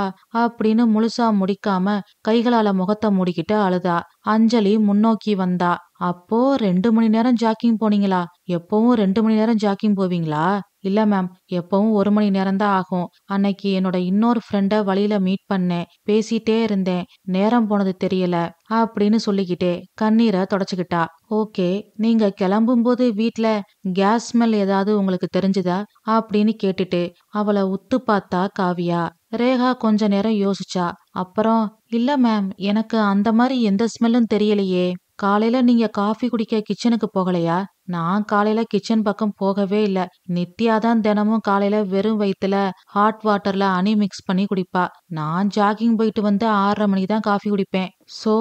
அப்படின்னு முழுசா முடிக்காம கைகளால முகத்தை மூடிக்கிட்டு அழுதா. அஞ்சலி முன்னோக்கி வந்தா. அப்போ 2 மணி நேரம் ஜாக்கிங் போனீங்களா? எப்பவும் 2 மணி நேரம் ஜாக்கிங் போவீங்களா? இல்ல மேம், எப்பவும் 1 மணி நேரம் தான் ஆகும். அன்னைக்கு என்னோட இன்னொரு ஃப்ரெண்ட வழியில மீட் பண்ணேன். பேசிட்டே இருந்தேன். நேரம் போனது தெரியல அப்படின்னு சொல்லிக்கிட்டே கண்ணீரை தொடச்சுக்கிட்டா. ஓகே, நீங்க கிளம்பும்போது வீட்ல கேஸ் ஸ்மெல் ஏதாவது உங்களுக்கு தெரிஞ்சுதா அப்படின்னு கேட்டுட்டு அவளை உத்து பார்த்தா காவியா. ரேகா கொஞ்ச நேரம் யோசிச்சா. அப்புறம் இல்ல மேம், எனக்கு அந்த மாதிரி எந்த ஸ்மெல்லும் தெரியலையே. காலையில நீங்க காஃபி குடிக்க கிச்சனுக்கு போகலையா? நான் காலையில கிச்சன் பக்கம் போகவே இல்ல. நித்யா தான் தினமும் காலையில வெறும் வயித்துல ஹாட் வாட்டர்ல ஹனி மிக்ஸ் பண்ணி குடிப்பா. நான் ஜாகிங் போயிட்டு வந்து 6:30 மணிக்கு தான் காஃபி குடிப்பேன். சோ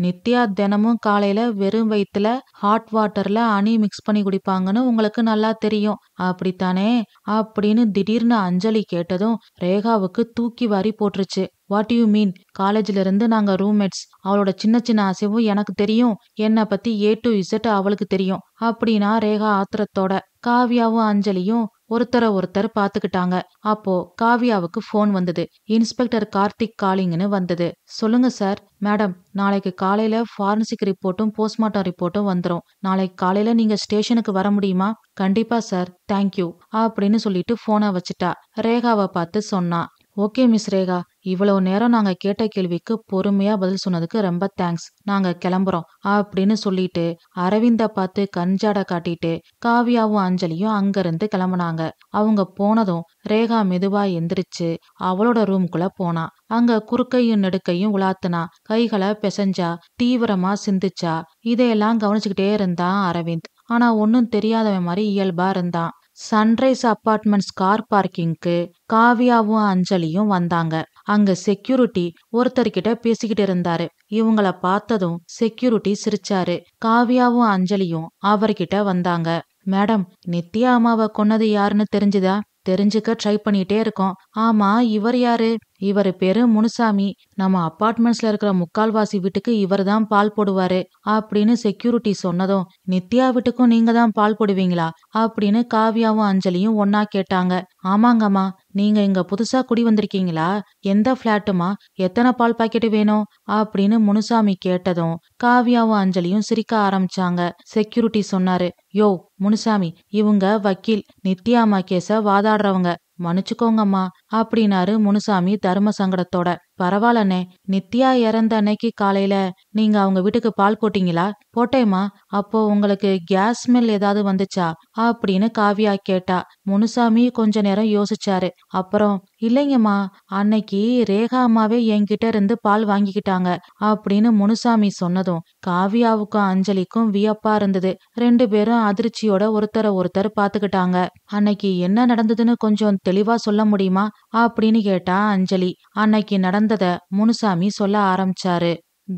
நித்யா தினமும் காலையில வெறும் வயித்துல ஹாட் வாட்டர்ல ஹனி மிக்ஸ் பண்ணி குடிப்பாங்கன்னு உங்களுக்கு நல்லா தெரியும், அப்படித்தானே அப்படின்னு திடீர்னு அஞ்சலி கேட்டதும் ரேகாவுக்கு தூக்கி வாரி போட்டுருச்சு. What you mean? காலேஜ்ல இருந்து நாங்க ரூம்மேட்ஸ். அவளோட சின்ன சின்ன அசைவும் எனக்கு தெரியும். என்னை பத்தி A to Z அவளுக்கு தெரியும் அப்படின்னா ரேகா ஆத்திரத்தோட. காவியாவும் அஞ்சலியும் ஒருத்தரை பாத்துக்கிட்டாங்க. அப்போ காவியாவுக்கு போன் வந்தது. இன்ஸ்பெக்டர் கார்த்திக் காலிங்னு வந்தது. சொல்லுங்க சார். மேடம், நாளைக்கு காலையில ஃபாரன்சிக் ரிப்போர்ட்டும் போஸ்ட்மார்ட்டம் ரிப்போர்ட்டும் வந்துரும். நாளைக்கு காலையில நீங்க ஸ்டேஷனுக்கு வர முடியுமா? கண்டிப்பா சார், தேங்க்யூ அப்படின்னு சொல்லிட்டு போனை வச்சுட்டா. ரேகாவை பார்த்து சொன்னா. ஓகே மிஸ் ரேகா, இவ்வளவு நேரம் நாங்க கேட்ட கேள்விக்கு பொறுமையா பதில் சொன்னதுக்கு ரொம்ப தேங்க்ஸ். நாங்க கிளம்புறோம் அப்படின்னு சொல்லிட்டு அரவிந்த பார்த்து கஞ்சாட காட்டிட்டு காவியாவும் அஞ்சலியும் அங்கிருந்து கிளம்புனாங்க. அவங்க போனதும் ரேகா மெதுவா எந்திரிச்சு அவளோட ரூம்குள்ள போனா. அங்க குறுக்கையும் நெடுக்கையும் உலாத்துனா. கைகளை பிசைஞ்சா. தீவிரமா சிந்திச்சா. இதையெல்லாம் கவனிச்சுக்கிட்டே இருந்தான் அரவிந்த். ஆனா ஒன்னும் தெரியாதவன் மாதிரி இயல்பா இருந்தான். சன்ரைஸ் அபார்ட்மெண்ட்ஸ் கார் பார்க்கிங்க்கு காவியாவும் அஞ்சலியும் வந்தாங்க. அங்க செக்யூரிட்டி ஒருத்தர்கிட்ட பேசிக்கிட்டு இருந்தாரு. இவங்கள பார்த்ததும் செக்யூரிட்டி சிரிச்சாரு. காவியாவும் அஞ்சலியும் அவர்கிட்ட வந்தாங்க. மேடம், நித்யா அம்மாவை கொன்னது யாருன்னு தெரிஞ்சுதா? தெரிஞ்சுக்க ட்ரை பண்ணிட்டே இருக்கோம். ஆமா, இவர் யாரு? இவரு பேரு முனுசாமி. நம்ம அபார்ட்மெண்ட்ஸ்ல இருக்கிற முக்கால்வாசி வீட்டுக்கு இவர் தான் பால் போடுவாரு அப்படின்னு செக்யூரிட்டி சொன்னதும் நித்யா வீட்டுக்கும் நீங்க தான் பால் போடுவீங்களா அப்படின்னு காவியாவும் அஞ்சலியும் ஒன்னா கேட்டாங்க. ஆமாங்கம்மா. நீங்க இங்க புதுசா குடி வந்திருக்கீங்களா? எந்த பிளாட்டுமா? எத்தனை பால் பாக்கெட் வேணும் அப்படின்னு முனுசாமி கேட்டதும் காவியாவும் அஞ்சலியும் சிரிக்க ஆரம்பிச்சாங்க. செக்யூரிட்டி சொன்னாரு. யோ முனுசாமி, இவங்க வக்கீல். நித்யா அம்மா கேஸ வாதாடுறவங்க. மன்னிச்சுக்கோங்கம்மா அப்படின்னாரு முனுசாமி தர்ம சங்கடத்தோட. பரவாயில்லண்ணே, நித்யா இறந்த அன்னைக்கு காலையில நீங்க அவங்க வீட்டுக்கு பால் போட்டீங்களா? போட்டேம்மா. அப்போ உங்களுக்கு கேஸ் ஸ்மெல் ஏதாவது வந்துச்சா அப்படின்னு காவியா கேட்டா. முனுசாமி கொஞ்ச நேரம் யோசிச்சாரு. அப்புறம் இல்லைங்கம்மா, அன்னைக்கு ரேகா அம்மாவே என்கிட்ட இருந்து பால் வாங்கிக்கிட்டாங்க அப்படின்னு முனுசாமி சொன்னதும் காவியாவுக்கும் அஞ்சலிக்கும் வியப்பா இருந்தது. 2 பேரும் அதிர்ச்சியோட ஒருத்தர் பாத்துக்கிட்டாங்க. அன்னைக்கு என்ன நடந்ததுன்னு கொஞ்சம் தெளிவா சொல்ல முடியுமா அப்படின்னு கேட்டா அஞ்சலி. அன்னைக்கு நடந்தத முனுசாமி சொல்ல ஆரம்பிச்சாரு.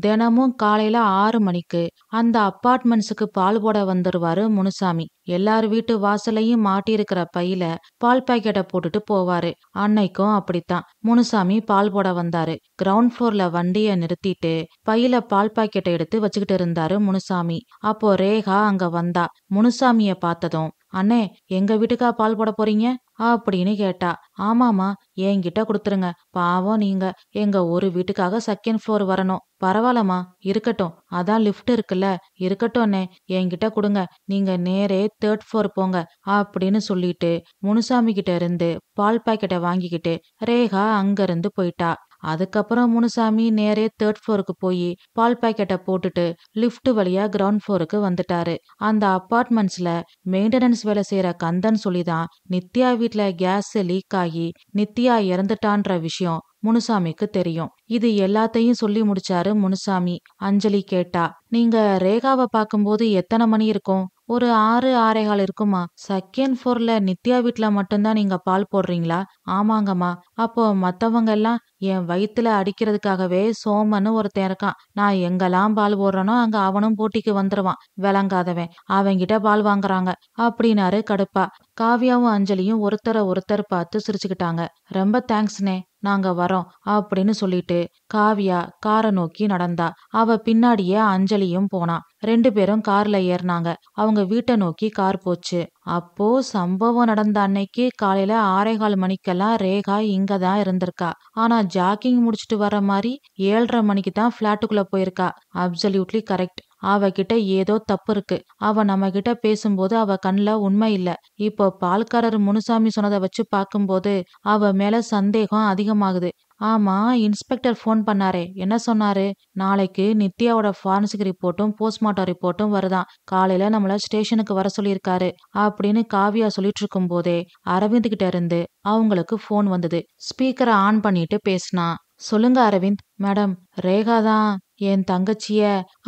தினமும் காலையில 6 மணிக்கு அந்த அப்பார்ட்மெண்ட்ஸுக்கு பால் போட வந்துருவாரு முனுசாமி. எல்லார் வீட்டு வாசலையும் மாட்டி இருக்கிற பையில பால் பாக்கெட்டை போட்டுட்டு போவாரு. அன்னைக்கும் அப்படித்தான். முனுசாமி பால் போட வந்தாரு. கிரவுண்ட் ஃப்ளோர்ல வண்டிய நிறுத்திட்டு பையில பால் பாக்கெட்டை எடுத்து வச்சுக்கிட்டு இருந்தாரு முனுசாமி. அப்போ ரேகா அங்க வந்தா. முனுசாமிய பார்த்ததும் அண்ணே, எங்க வீட்டுக்கா பால் போட போறீங்க அப்படின்னு கேட்டா. ஆமாமா, என்கிட்ட கொடுத்துருங்க. பாவம் நீங்க. எங்க ஒரு வீட்டுக்காக செகண்ட் ஃப்ளோர் வரணும். பரவாயில்லம்மா, இருக்கட்டும். அதான் லிஃப்ட் இருக்குல்ல. இருக்கட்டும் அண்ணே, என்கிட்ட கொடுங்க. நீங்க நேரே 3rd ஃப்ளோர் போங்க அப்படின்னு சொல்லிட்டு முனுசாமி கிட்ட இருந்து பால் பாக்கெட்டை வாங்கிக்கிட்டு ரேகா அங்கிருந்து போயிட்டா. அதுக்கப்புறம் முனுசாமி நேரே 3rd ஃப்ளோருக்கு போய் பால் பாக்கெட்டை போட்டுட்டு லிஃப்ட் வழியா கிரவுண்ட் ஃப்ளோருக்கு வந்துட்டாரு. அந்த அப்பார்ட்மெண்ட்ஸ்ல மெயின்டெனன்ஸ் வேலை செய்யற கந்தன் சொல்லிதான் நித்யா வீட்ல கேஸ் லீக் ஆகி நித்யா இறந்துட்டான்ற விஷயம் முனுசாமிக்கு தெரியும். இது எல்லாத்தையும் சொல்லி முடிச்சாரு முனுசாமி. அஞ்சலி கேட்டா. நீங்க ரேகாவை பார்க்கும்போது எத்தனை மணி இருக்கும்? ஒரு 6-6:15 இருக்குமா? செகண்ட் ஃப்ளோர்ல நித்யா வீட்ல மட்டும்தான் நீங்க பால் போடுறீங்களா? ஆமாங்கம்மா. அப்போ மத்தவங்க எல்லாம் என் வயித்துல அடிக்கிறதுக்காகவே சோமன்னு ஒருத்தன் இருக்கான். நான் எங்கெல்லாம் பால் போடுறனோ அங்க அவனும் போட்டிக்கு வந்துருவான். விளங்காதவன். அவங்கிட்ட பால் வாங்குறாங்க அப்படின்னாரு கடுப்பா. காவியாவும் அஞ்சலியும் ஒருத்தரை ஒருத்தர் பார்த்து சிரிச்சுக்கிட்டாங்க. ரொம்ப தேங்க்ஸ்னே. நாங்க வரோம் அப்படின்னு சொல்லிட்டு காவியா காரை நோக்கி நடந்தா. அவ பின்னாடியே அஞ்சலியும் போனா. 2 பேரும் கார்ல ஏறினாங்க. அவங்க வீட்டை நோக்கி கார் போச்சு. அப்போ சம்பவம் நடந்த அன்னைக்கு காலையில 6:15 மணிக்கெல்லாம் ரேகா இங்கதான் இருந்திருக்கா. ஆனா ஜாக்கிங் முடிச்சிட்டு வர மாதிரி 7:30 மணிக்கு தான் பிளாட்டுக்குள்ள போயிருக்கா. Absolutely correct. அவகிட்ட ஏதோ தப்பு இருக்கு. அவ நம்ம கிட்ட பேசும்போது அவ கண்ல உண்மை இல்ல. இப்போ பால்காரர் முனுசாமி சொன்னதை வச்சு பார்க்கும்போது அவ மேல சந்தேகம் அதிகமாகுது. ஆமா, இன்ஸ்பெக்டர் ஃபோன் பண்ணாரே, என்ன சொன்னாரு? நாளைக்கு நித்யாவோட ஃபாரன்சிக் ரிப்போர்ட்டும் போஸ்ட்மார்ட்டம் ரிப்போர்ட்டும் வருதாம். காலையில நம்மள ஸ்டேஷனுக்கு வர சொல்லியிருக்காரு அப்படின்னு காவியா சொல்லிட்டு இருக்கும் போதே அரவிந்த் கிட்ட இருந்து அவங்களுக்கு ஃபோன் வந்தது. ஸ்பீக்கரை ஆன் பண்ணிட்டு பேசினா. சொல்லுங்க அரவிந்த். மேடம், ரேகா தான் என் தங்கச்சிய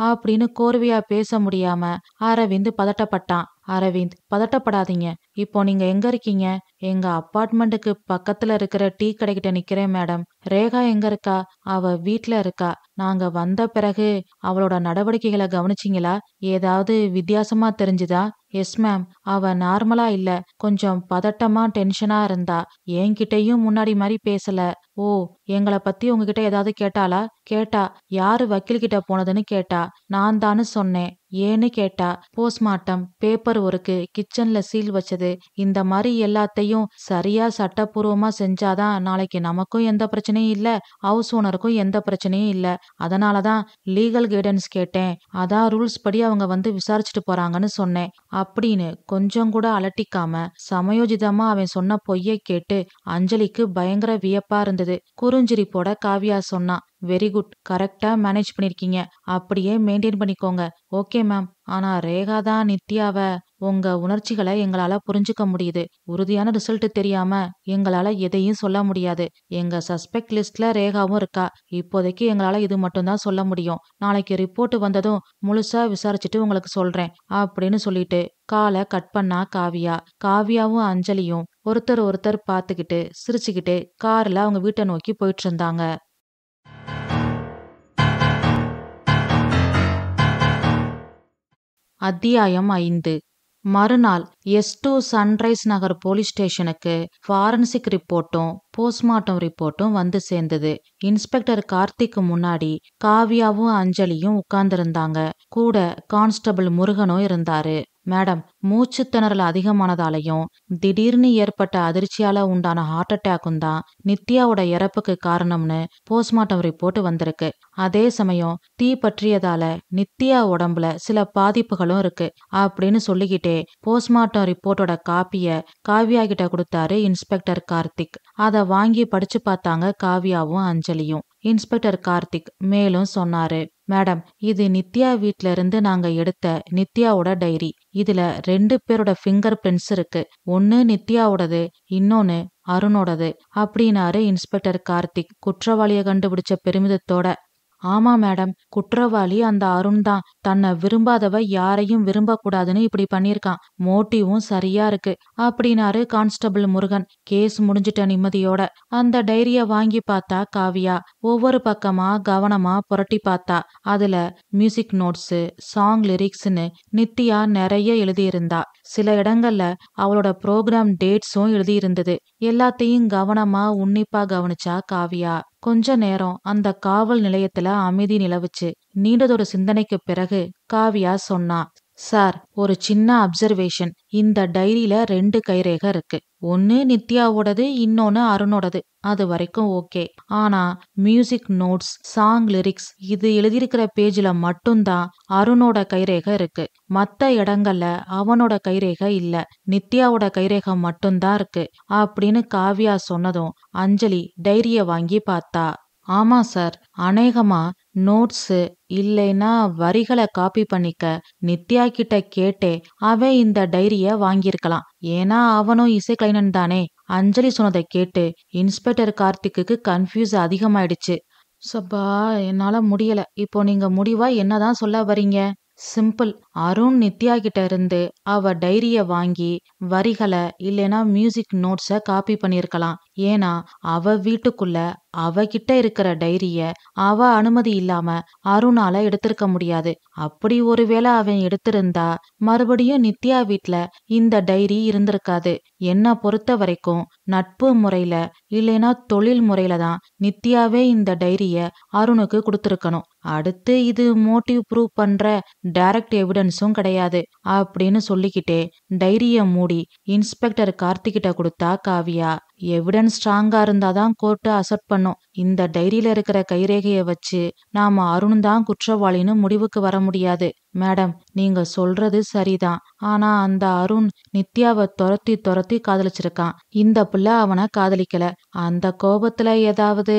அப்படின்னு கோர்வையா பேச முடியாம அரவிந்த் பதட்டப்பட்டான். அரவிந்த், பதட்டப்படாதீங்க. இப்போ நீங்க எங்க இருக்கீங்க? எங்க அப்பார்ட்மெண்ட்டுக்கு பக்கத்துல இருக்கிற டீ கடைக்கிட்ட நிக்கிறேன் மேடம். ரேகா எங்க இருக்கா? அவ வீட்ல இருக்கா. நாங்க வந்த பிறகு அவளோட நடவடிக்கைகளை கவனிச்சிங்களா? ஏதாவது வித்தியாசமா தெரிஞ்சுதா? Yes ma'am. அவ நார்மலா இல்ல. கொஞ்சம் பதட்டமா டென்ஷனா இருந்தா. என்கிட்டயும் முன்னாடி மாதிரி பேசல. ஓ, எங்கள பத்தி உங்ககிட்ட ஏதாவது கேட்டாளா? கேட்டா. யாரு வக்கீல் கிட்ட போனதுன்னு கேட்டா. நான் தான்னு சொன்னேன். ஏன்னு கேட்டா. போஸ்ட்மார்ட்டம், பேப்பர் ஒர்க்கு, கிச்சன்ல சீல் வச்சது, இந்த மாதிரி எல்லாத்தையும் சரியா சட்டப்பூர்வமா செஞ்சாதான் நாளைக்கு நமக்கும் எந்த பிரச்சனையும் இல்ல, ஹவுஸ் ஓனருக்கும் எந்த பிரச்சனையும் இல்ல. அதனாலதான் லீகல் கைடன்ஸ் கேட்டேன். அதான் ரூல்ஸ் படி அவங்க வந்து விசாரிச்சுட்டு போறாங்கன்னு சொன்னேன் அப்படின்னு கொஞ்சம் கூட அலட்டிக்காம சமயோஜிதமா அவன் சொன்ன பொய்யை கேட்டு அஞ்சலிக்கு பயங்கர வியப்பா இருந்தது. குறுஞ்சிரிப்போட காவியா சொன்னா. Very good. கரெக்டா மேனேஜ் பண்ணிருக்கீங்க. அப்படியே மெயின்டைன் பண்ணிக்கோங்க. Okay ma'am. ஆனா ரேகா தான் நித்யாவ. உங்க உணர்ச்சிகளை எங்களால புரிஞ்சுக்க முடியுது. உறுதியான ரிசல்ட் தெரியாம எங்களால எதையும் சொல்ல முடியாது. எங்க சஸ்பெக்ட் லிஸ்ட்ல ரேகாவும் இருக்கா. இப்போதைக்கு எங்களால இது மட்டும் தான் சொல்ல முடியும். நாளைக்கு ரிப்போர்ட் வந்ததும் முழுசா விசாரிச்சுட்டு உங்களுக்கு சொல்றேன் அப்படின்னு சொல்லிட்டு காலை கட் பண்ணா காவியா. காவியாவும் அஞ்சலியும் ஒருத்தர் ஒருத்தர் பார்த்துக்கிட்டு சிரிச்சுக்கிட்டு கார்ல அவங்க வீட்டை நோக்கி போயிட்டு இருந்தாங்க. அத்தியாயம் 5. மறுநாள் S2 சன்ரைஸ் நகர் போலீஸ் ஸ்டேஷனுக்கு ஃபாரன்சிக் ரிப்போர்ட்டும் போஸ்ட்மார்ட்டம் ரிப்போர்ட்டும் வந்து சேர்ந்தது. இன்ஸ்பெக்டர் கார்த்திக்கு முன்னாடி காவியாவும் அஞ்சலியும் உட்கார்ந்திருந்தாங்க. கூட கான்ஸ்டபிள் முருகனும் இருந்தாரு. மேடம், மூச்சு திணறல் அதிகமானதாலையும் திடீர்னு ஏற்பட்ட அதிர்ச்சியால உண்டான ஹார்ட் அட்டாக்கும் தான் நித்யாவோட இறப்புக்கு காரணம்னு போஸ்ட்மார்ட்டம் ரிப்போர்ட் வந்திருக்கு. அதே சமயம் தீ பற்றியதால நித்யா உடம்புல சில பாதிப்புகளும் இருக்கு அப்படின்னு சொல்லிக்கிட்டே போஸ்ட்மார்ட்டம் ரிப்போர்ட்டோட காப்பிய காவியா கிட்ட கொடுத்தாரு இன்ஸ்பெக்டர் கார்த்திக். அத வாங்கி படிச்சு பார்த்தாங்க காவியாவும் அஞ்சலியும். இன்ஸ்பெக்டர் கார்த்திக் மேலும் சொன்னாரு. மேடம், இது நித்யா வீட்ல இருந்து நாங்க எடுத்த நித்யாவோட டைரி. இதுல 2 பேரோட ஃபிங்கர் பிரிண்ட்ஸ் இருக்கு. ஒன்னு நித்யாவோடது, இன்னொன்னு அருணோடது அப்படின்னாரு இன்ஸ்பெக்டர் கார்த்திக் குற்றவாளிய கண்டுபிடிச்ச பெருமிதத்தோட. ஆமா மேடம், குற்றவாளி அந்த அருண் தான். தன்னை விரும்பாதவ யாரையும் விரும்ப கூடாதுன்னு இப்படி பண்ணிருக்கான். மோட்டிவும் சரியா இருக்கு அப்படின்னாரு கான்ஸ்டபிள் முருகன் கேஸ் முடிஞ்சிட்ட நிம்மதியோட. அந்த டைரிய வாங்கி பார்த்தா காவியா. ஒவ்வொரு பக்கமா கவனமா புரட்டி பார்த்தா. அதுல மியூசிக் நோட்ஸ், சாங் லிரிக்ஸ்னு நித்யா நிறைய எழுதியிருந்தா. சில இடங்கள்ல அவளோட ப்ரோக்ராம் டேட்ஸும் எழுதியிருந்தது. எல்லாத்தையும் கவனமா உன்னிப்பா கவனிச்சா காவியா. கொஞ்ச நேரம் அந்த காவல் நிலையத்துல அமைதி நிலவுச்சு. நீண்டதொரு சிந்தனைக்கு பிறகு காவியா சொன்னா. சார், ஒரு சின்ன அப்சர்வேஷன். இந்த டைரியில 2 கைரேகை இருக்கு. ஒன்னு நித்யாவோடது, இன்னொன்னு அருணோடது. அது வரைக்கும் ஓகே. ஆனா மியூசிக் நோட்ஸ், சாங் லிரிக்ஸ் இது எழுதியிருக்கிற பேஜ்ல மட்டும்தான் அருணோட கைரேகை இருக்கு. மத்த இடங்கள்ல அவனோட கைரேகை இல்ல. நித்யாவோட கைரேகை மட்டும்தான் இருக்கு அப்படின்னு காவியா சொன்னதும் அஞ்சலி டைரிய வாங்கி பார்த்தா. ஆமா சார், அநேகமா நோட்ஸ் இல்லைன்னா வரிகளை காப்பி பண்ணிக்க நித்யா கிட்ட கேட்டே அவன் இந்த டைரிய வாங்கியிருக்கலாம். ஏன்னா அவனும் இசைக்கலைஞன் தானே. அஞ்சலி சொன்னதை கேட்டு இன்ஸ்பெக்டர் கார்த்திக்கு கன்ஃபியூஸ் அதிகமாயிடுச்சு. சப்பா, என்னால முடியல. இப்போ நீங்க முடிவா என்னதான் சொல்ல வரீங்க? சிம்பிள். அருண் நித்யா கிட்ட இருந்து அவ டைரிய வாங்கி வரிகளை இல்லைன்னா மியூசிக் நோட்ஸ காப்பி பண்ணிருக்கலாம். ஏன்னா அவ வீட்டுக்குள்ள அவகிட்ட இருக்கிற டைரிய அவ அனுமதி இல்லாம அருணால எடுத்திருக்க முடியாது. அப்படி ஒருவேளை அவன் எடுத்திருந்தா மறுபடியும் நித்யா வீட்ல இந்த டைரி இருந்திருக்காது. என்ன பொறுத்த வரைக்கும் நட்பு முறையில இல்லைன்னா தொழில் முறையில தான் நித்யாவே இந்த டைரிய அருணுக்கு கொடுத்துருக்கணும். அடுத்து இது மோட்டிவ் ப்ரூவ் பண்ற டைரக்ட் எவிடன்ஸும் கிடையாது அப்படின்னு சொல்லிக்கிட்டே டைரிய மூடி இன்ஸ்பெக்டர் கார்த்திகிட்ட கொடுத்தா காவியா. எவிடன்ஸ் ஸ்ட்ராங்கா இருந்தாதான் கோர்ட்டு அசெப்ட் பண்ணும். இந்த டைரியில இருக்கிற கைரேகைய வச்சு நாம அருண் தான் குற்றவாளின்னு முடிவுக்கு வர முடியாது. மேடம், நீங்க சொல்றது சரிதான். ஆனா அந்த அருண் நித்யாவை துரத்தி துரத்தி காதலிச்சிருக்கான். இந்த புள்ள அவனை காதலிக்கல. அந்த கோபத்துல ஏதாவது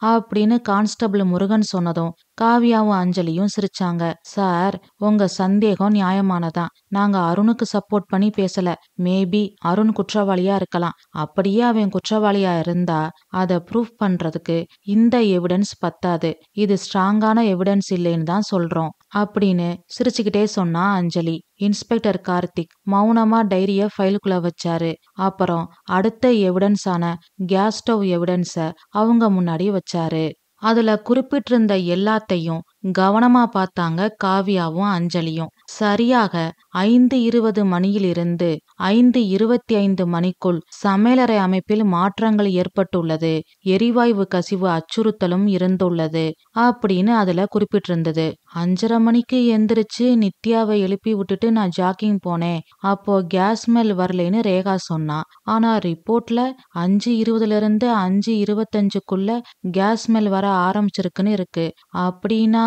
அப்படின்னு கான்ஸ்டபிள் முருகன் சொன்னதும் காவியாவும் அஞ்சலியும் சிரிச்சாங்க. சார், உங்க சந்தேகம் நியாயமானதான். நாங்க அருணுக்கு சப்போர்ட் பண்ணி பேசல. மேபி அருண் குற்றவாளியா இருக்கலாம். அப்படியே அவன் குற்றவாளியா இருந்தா அதை ப்ரூஃப் பண்றதுக்கு இந்த எவிடன்ஸ் பத்தாது. இது ஸ்ட்ராங்கான எவிடன்ஸ் இல்லைன்னு தான் சொல்றோம் அப்படின்னு சிரிச்சுக்கிட்டே சொன்னா அஞ்சலி. இன்ஸ்பெக்டர் கார்த்திக் மௌனமா டைரிய ஃபைலுக்குள்ள வச்சாரு. அப்புறம் அடுத்த எவிடன்ஸான கேஸ் ஸ்டவ் எவிடன்ஸ அவங்க முன்னாடி வச்சாரு. அதுல குறிப்பிட்டிருந்த எல்லாத்தையும் கவனமா பார்த்தாங்க காவியாவும் அஞ்சலியும். சரியாக 5:20 மணியிலிருந்து 5:25 மணிக்குள் சமையலறை அமைப்பில் மாற்றங்கள் ஏற்பட்டுள்ளது. எரிவாயு கசிவு அச்சுறுத்தலும் இருந்துள்ளது அப்படின்னு அதுல குறிப்பிட்டிருந்தது. 5:30 மணிக்கு எந்திரிச்சு நித்யாவை எழுப்பி விட்டுட்டு நான் ஜாக்கிங் போனேன். அப்போ கேஸ் ஸ்மெல் வரலைன்னு ரேகா சொன்னா. ஆனா ரிப்போர்ட்ல 5:20 இருந்து 5:25க்குள்ள கேஸ் ஸ்மெல் வர ஆரம்பிச்சிருக்குன்னு இருக்கு. அப்படின்னா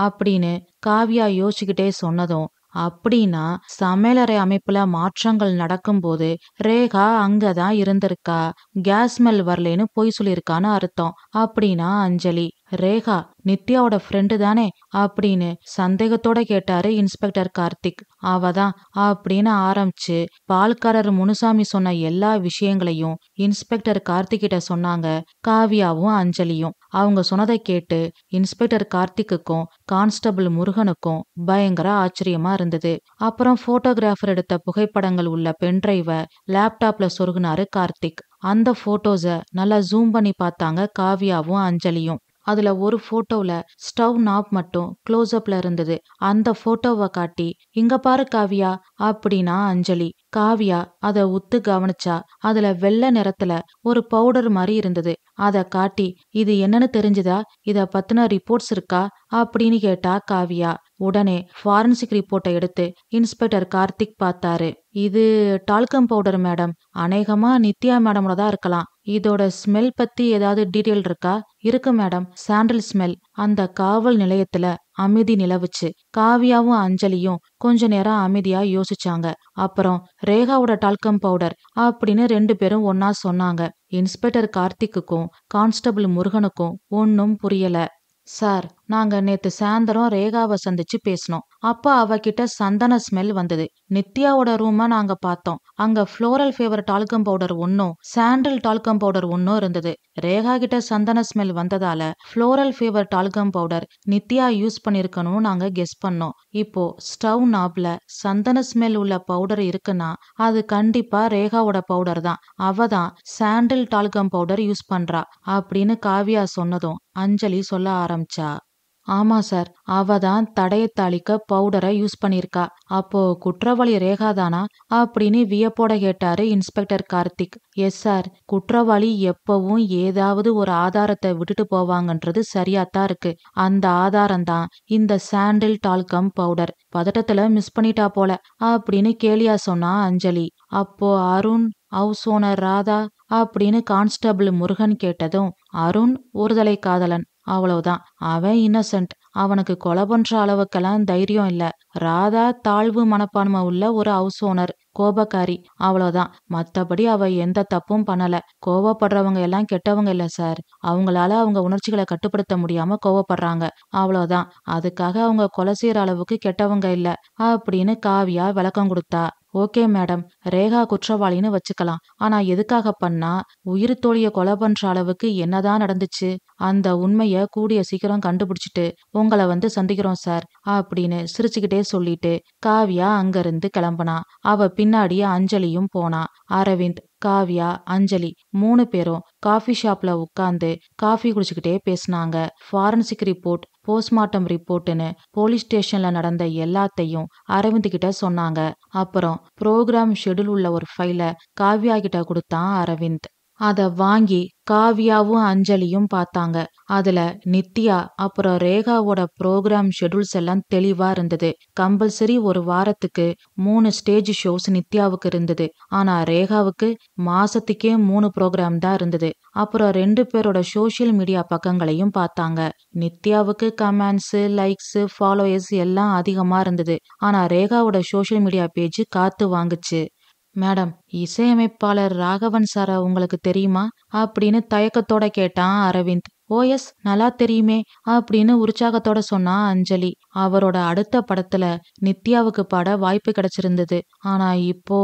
அப்படின்னு காவியா யோசிச்சுக்கிட்டே சொன்னதும், அப்படின்னா சமையலறை அமைப்புல மாற்றங்கள் நடக்கும்போது ரேகா அங்கதான் இருந்திருக்கா. கேஸ் ஸ்மெல் வரலைன்னு பொய் சொல்லியிருக்கான்னு அர்த்தம் அப்படின்னா அஞ்சலி. ரேகா நித்யாவோட ஃப்ரெண்டு தானே அப்படின்னு சந்தேகத்தோட கேட்டாரு இன்ஸ்பெக்டர் கார்த்திக். அவதான் அப்படின்னு ஆரம்பிச்சு பால்காரர் முனுசாமி சொன்ன எல்லா விஷயங்களையும் இன்ஸ்பெக்டர் கார்த்திக் கிட்ட சொன்னாங்க காவியாவும் அஞ்சலியும். அவங்க சொன்னதை கேட்டு இன்ஸ்பெக்டர் கார்த்திக்குக்கும் கான்ஸ்டபிள் முருகனுக்கும் பயங்கர ஆச்சரியமா இருந்தது. அப்புறம் போட்டோகிராஃபர் எடுத்த புகைப்படங்கள் உள்ள பென்டிரைவ லேப்டாப்ல சொருகுனாரு கார்த்திக். அந்த போட்டோஸ நல்லா ஜூம் பண்ணி பார்த்தாங்க காவியாவும் அஞ்சலியும். அதுல ஒரு போட்டோல ஸ்டவ் நாப் மட்டும் க்ளோஸ் அப்ல இருந்தது. அந்த போட்டோவை காட்டி இங்க பாரு காவியா அப்படின்னா அஞ்சலி. காவியா அத உத்து கவனிச்சா அதுல வெள்ளை நிறத்துல ஒரு பவுடர் மாதிரி இருந்தது. அத காட்டி இது என்னன்னு தெரிஞ்சுதா, இத பத்தின ரிப்போர்ட்ஸ் இருக்கா அப்படின்னு கேட்டா காவியா. உடனே ஃபாரன்சிக் ரிப்போர்ட்டை எடுத்து இன்ஸ்பெக்டர் கார்த்திக் பார்த்தாரு. இது டால்கம் பவுடர் மேடம். அநேகமா நித்யா மேடமோட தான் இருக்கலாம். இதோட ஸ்மெல் பத்தி ஏதாவது டீட்டெயில் இருக்கா? இருக்கு மேடம், சாண்டில் ஸ்மெல். அந்த காவல் நிலையத்துல அமைதி நிலவுச்சு. காவியாவும் அஞ்சலியும் கொஞ்ச நேரம் அமைதியா யோசிச்சாங்க. அப்புறம் ரேகாவோட டால்கம் பவுடர் அப்படின்னு 2 பேரும் ஒன்னா சொன்னாங்க. இன்ஸ்பெக்டர் கார்த்திக்குக்கும் கான்ஸ்டபிள் முருகனுக்கும் ஒன்னும் புரியல. சார், நாங்க நேத்து சாயந்தரம் ரேகாவை சந்திச்சு பேசணும். அப்ப அவகிட்ட சந்தன ஸ்மெல் வந்தது. நித்யாவோட ரூம நாங்க பார்த்தோம். அங்க ஃப்ளோரல் ஃபேவர் டால்கம் பவுடர் ஒன்னும் சாண்டில் டால்கம் பவுடர் ஒன்னும் இருந்தது. ரேகா கிட்ட சந்தன ஸ்மெல் வந்ததால floral favour talcum powder Nithya use பண்ணிருக்கணும் நாங்க கெஸ் பண்ணோம். இப்போ ஸ்டவ் நாப்ல சந்தன ஸ்மெல் உள்ள பவுடர் இருக்குன்னா அது கண்டிப்பா ரேகாவோட பவுடர் தான். அவதான் சாண்டில் டால்கம் பவுடர் யூஸ் பண்றா அப்படின்னு காவியா சொன்னதும் அஞ்சலி சொல்ல ஆரம்பிச்சா. ஆமா சார், அவதான் தடயத்தாளிக்க பவுடரை யூஸ் பண்ணிருக்கா. அப்போ குற்றவாளி ரேகாதானா அப்படின்னு வியப்போட கேட்டாரு இன்ஸ்பெக்டர் கார்த்திக். எஸ் சார், குற்றவாளி எப்பவும் ஏதாவது ஒரு ஆதாரத்தை விட்டுட்டு போவாங்கன்றது சரியாத்தான் இருக்கு. அந்த ஆதாரம் தான் இந்த சாண்டில் டால்கம் பவுடர். பதட்டத்துல மிஸ் பண்ணிட்டா போல அப்படின்னு கேலியா சொன்னா அஞ்சலி. அப்போ அருண், ஹவுஸ் ஓனர் ராதா அப்படின்னு கான்ஸ்டபிள் முருகன் கேட்டதும், அருண் ஒருதலை காதலன், அவ்வளவுதான். அவன் இன்னசென்ட். அவனுக்கு கொலை பண்ற அளவுக்கெல்லாம் தைரியம் இல்ல. ராதா தாழ்வு மனப்பான்மை உள்ள ஒரு ஹவுஸ் ஓனர், கோபக்காரி, அவ்வளவுதான். மத்தபடி அவ எந்த தப்பும் பண்ணல. கோவப்படுறவங்க எல்லாம் கெட்டவங்க இல்ல சார். அவங்களால அவங்க உணர்ச்சிகளை கட்டுப்படுத்த முடியாம கோவப்படுறாங்க, அவ்வளவுதான். அதுக்காக அவங்க கொலை செய்யற அளவுக்கு கெட்டவங்க இல்ல அப்படின்னு காவியா விளக்கம் கொடுத்தா. ஓகே மேடம், ரேகா குற்றவாளின்னு வச்சுக்கலாம். ஆனா எதுக்காக பண்ணா, உயிர் தோழிய கொலை பண்ற அளவுக்கு என்னதான் நடந்துச்சு? அந்த உண்மைய கூடிய சீக்கிரம் கண்டுபிடிச்சிட்டு உங்களை சந்திக்கிறோம் சார் அப்படின்னு சிரிச்சுக்கிட்டே சொல்லிட்டு காவியா அங்கிருந்து கிளம்புனா. அவ பின்னாடியே அஞ்சலியும் போனா. அரவிந்த், காவியா, அஞ்சலி 3 பேரும் காஃபி ஷாப்ல உட்கார்ந்து காஃபி குடிச்சுக்கிட்டே பேசினாங்க. ஃபாரன்சிக் ரிப்போர்ட் போஸ்ட்மார்ட்டம் ரிப்போர்ட்டுன்னு போலீஸ் ஸ்டேஷன்ல நடந்த எல்லாத்தையும் அரவிந்த் கிட்ட சொன்னாங்க. அப்புறம் ப்ரோக்ராம் ஷெட்யூல் உள்ள ஒரு ஃபைலை காவ்யா கிட்ட கொடுத்தான் அரவிந்த். அத வாங்கி காவ்யாவும் அஞ்சலியும் பார்த்தாங்க. அதுல நித்யா அப்புறம் ரேகாவோட ப்ரோக்ராம் ஷெட்யூல்ஸ் எல்லாம் தெளிவா இருந்தது. கம்பல்சரி ஒரு வாரத்துக்கு 3 ஸ்டேஜ் ஷோஸ் நித்யாவுக்கு இருந்தது. ஆனா ரேகாவுக்கு மாசத்துக்கே 3 ப்ரோக்ராம் தான் இருந்தது. அப்புறம் 2 பேரோட சோசியல் மீடியா பக்கங்களையும் பார்த்தாங்க. நித்யாவுக்கு கமெண்ட்ஸ், லைக்ஸ், ஃபாலோயர்ஸ் எல்லாம் அதிகமா இருந்தது. ஆனா ரேகாவோட சோசியல் மீடியா பேஜ் காத்து வாங்குச்சு. மேடம், இசையமைப்பாளர் ராகவன் சார உங்களுக்கு தெரியுமா அப்படின்னு தயக்கத்தோட கேட்டான் அரவிந்த். ஓஎஸ், நல்லா தெரியுமே அப்படின்னு உற்சாகத்தோட சொன்னா அஞ்சலி. அவரோட அடுத்த படத்துல நித்யாவுக்கு பாட வாய்ப்பு கிடைச்சிருந்தது. ஆனா இப்போ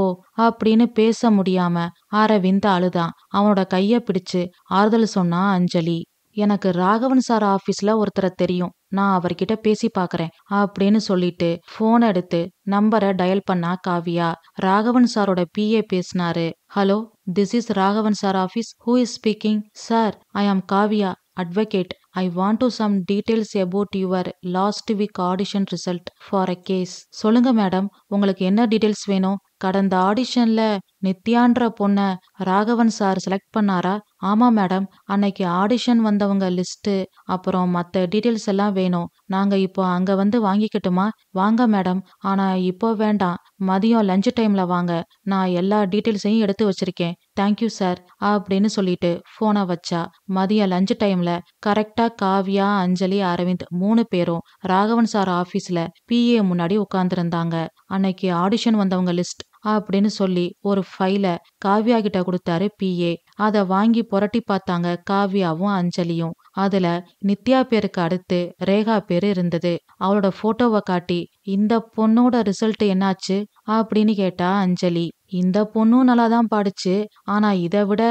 அப்படின்னு பேச முடியாம அரவிந்த் அழுதான். அவனோட கைய பிடிச்சு ஆறுதல் சொன்னா அஞ்சலி. எனக்கு ராகவன் சார் ஆபீஸ்ல ஒருத்தரை தெரியும், நான் அவர்கிட்ட பேசி பாக்குறேன் அப்படின்னு சொல்லிட்டு போன் எடுத்து நம்பரை டயல் பண்ணா காவியா. ராகவன் சாரோட பிஏ பேசினாரு. Hello, this is Raghavan sir office. Who is speaking? Sir, I am Kavya, advocate. I want to some details about your last week audition result for a case. சொல்லுங்க மேடம், உங்களுக்கு என்ன டீடைல்ஸ் வேணும்? கடந்த ஆடிஷன்ல நித்யான்ற பொண்ண ராகவன் சார் செலக்ட் பண்ணாரா? ஆமா madam, அன்னைக்கு audition வந்தவங்க லிஸ்ட் அப்புறம் மத்த டீடைல்ஸ் எல்லாம் வேணும். நாங்க இப்போ அங்க வந்து வாங்கிக்கட்டுமா? வாங்க மேடம், ஆனா இப்போ வேண்டாம், மதியம் லஞ்ச் டைம்ல வாங்க, நான் எல்லா டீடைல்ஸையும் எடுத்து வச்சிருக்கேன். தேங்க்யூ சார் அப்படின்னு சொல்லிட்டு போனை வச்சா. மதியம் லஞ்ச் டைம்ல கரெக்டா காவ்யா, அஞ்சலி, அரவிந்த் 3 பேரும் ராகவன் சார் ஆபீஸ்ல பிஏ முன்னாடி உட்கார்ந்திருந்தாங்க. அன்னைக்கு ஆடிஷன் வந்தவங்க லிஸ்ட் அப்படின்னு சொல்லி ஒரு ஃபைல காவ்யா கிட்ட கொடுத்தாரு பிஏ. அத வாங்கி புரட்டி பார்த்தாங்க காவ்யாவும் அஞ்சலியும். அதுல நித்யா பேருக்கு அடுத்து ரேகா பேரு இருந்தது. அவளோட போட்டோவை காட்டி, இந்த பொண்ணோட ரிசல்ட் என்னாச்சு அப்படின்னு கேட்டா அஞ்சலி. இந்த பொண்ணும் நல்லாதான் பாடுச்சு, ஆனா இதை விட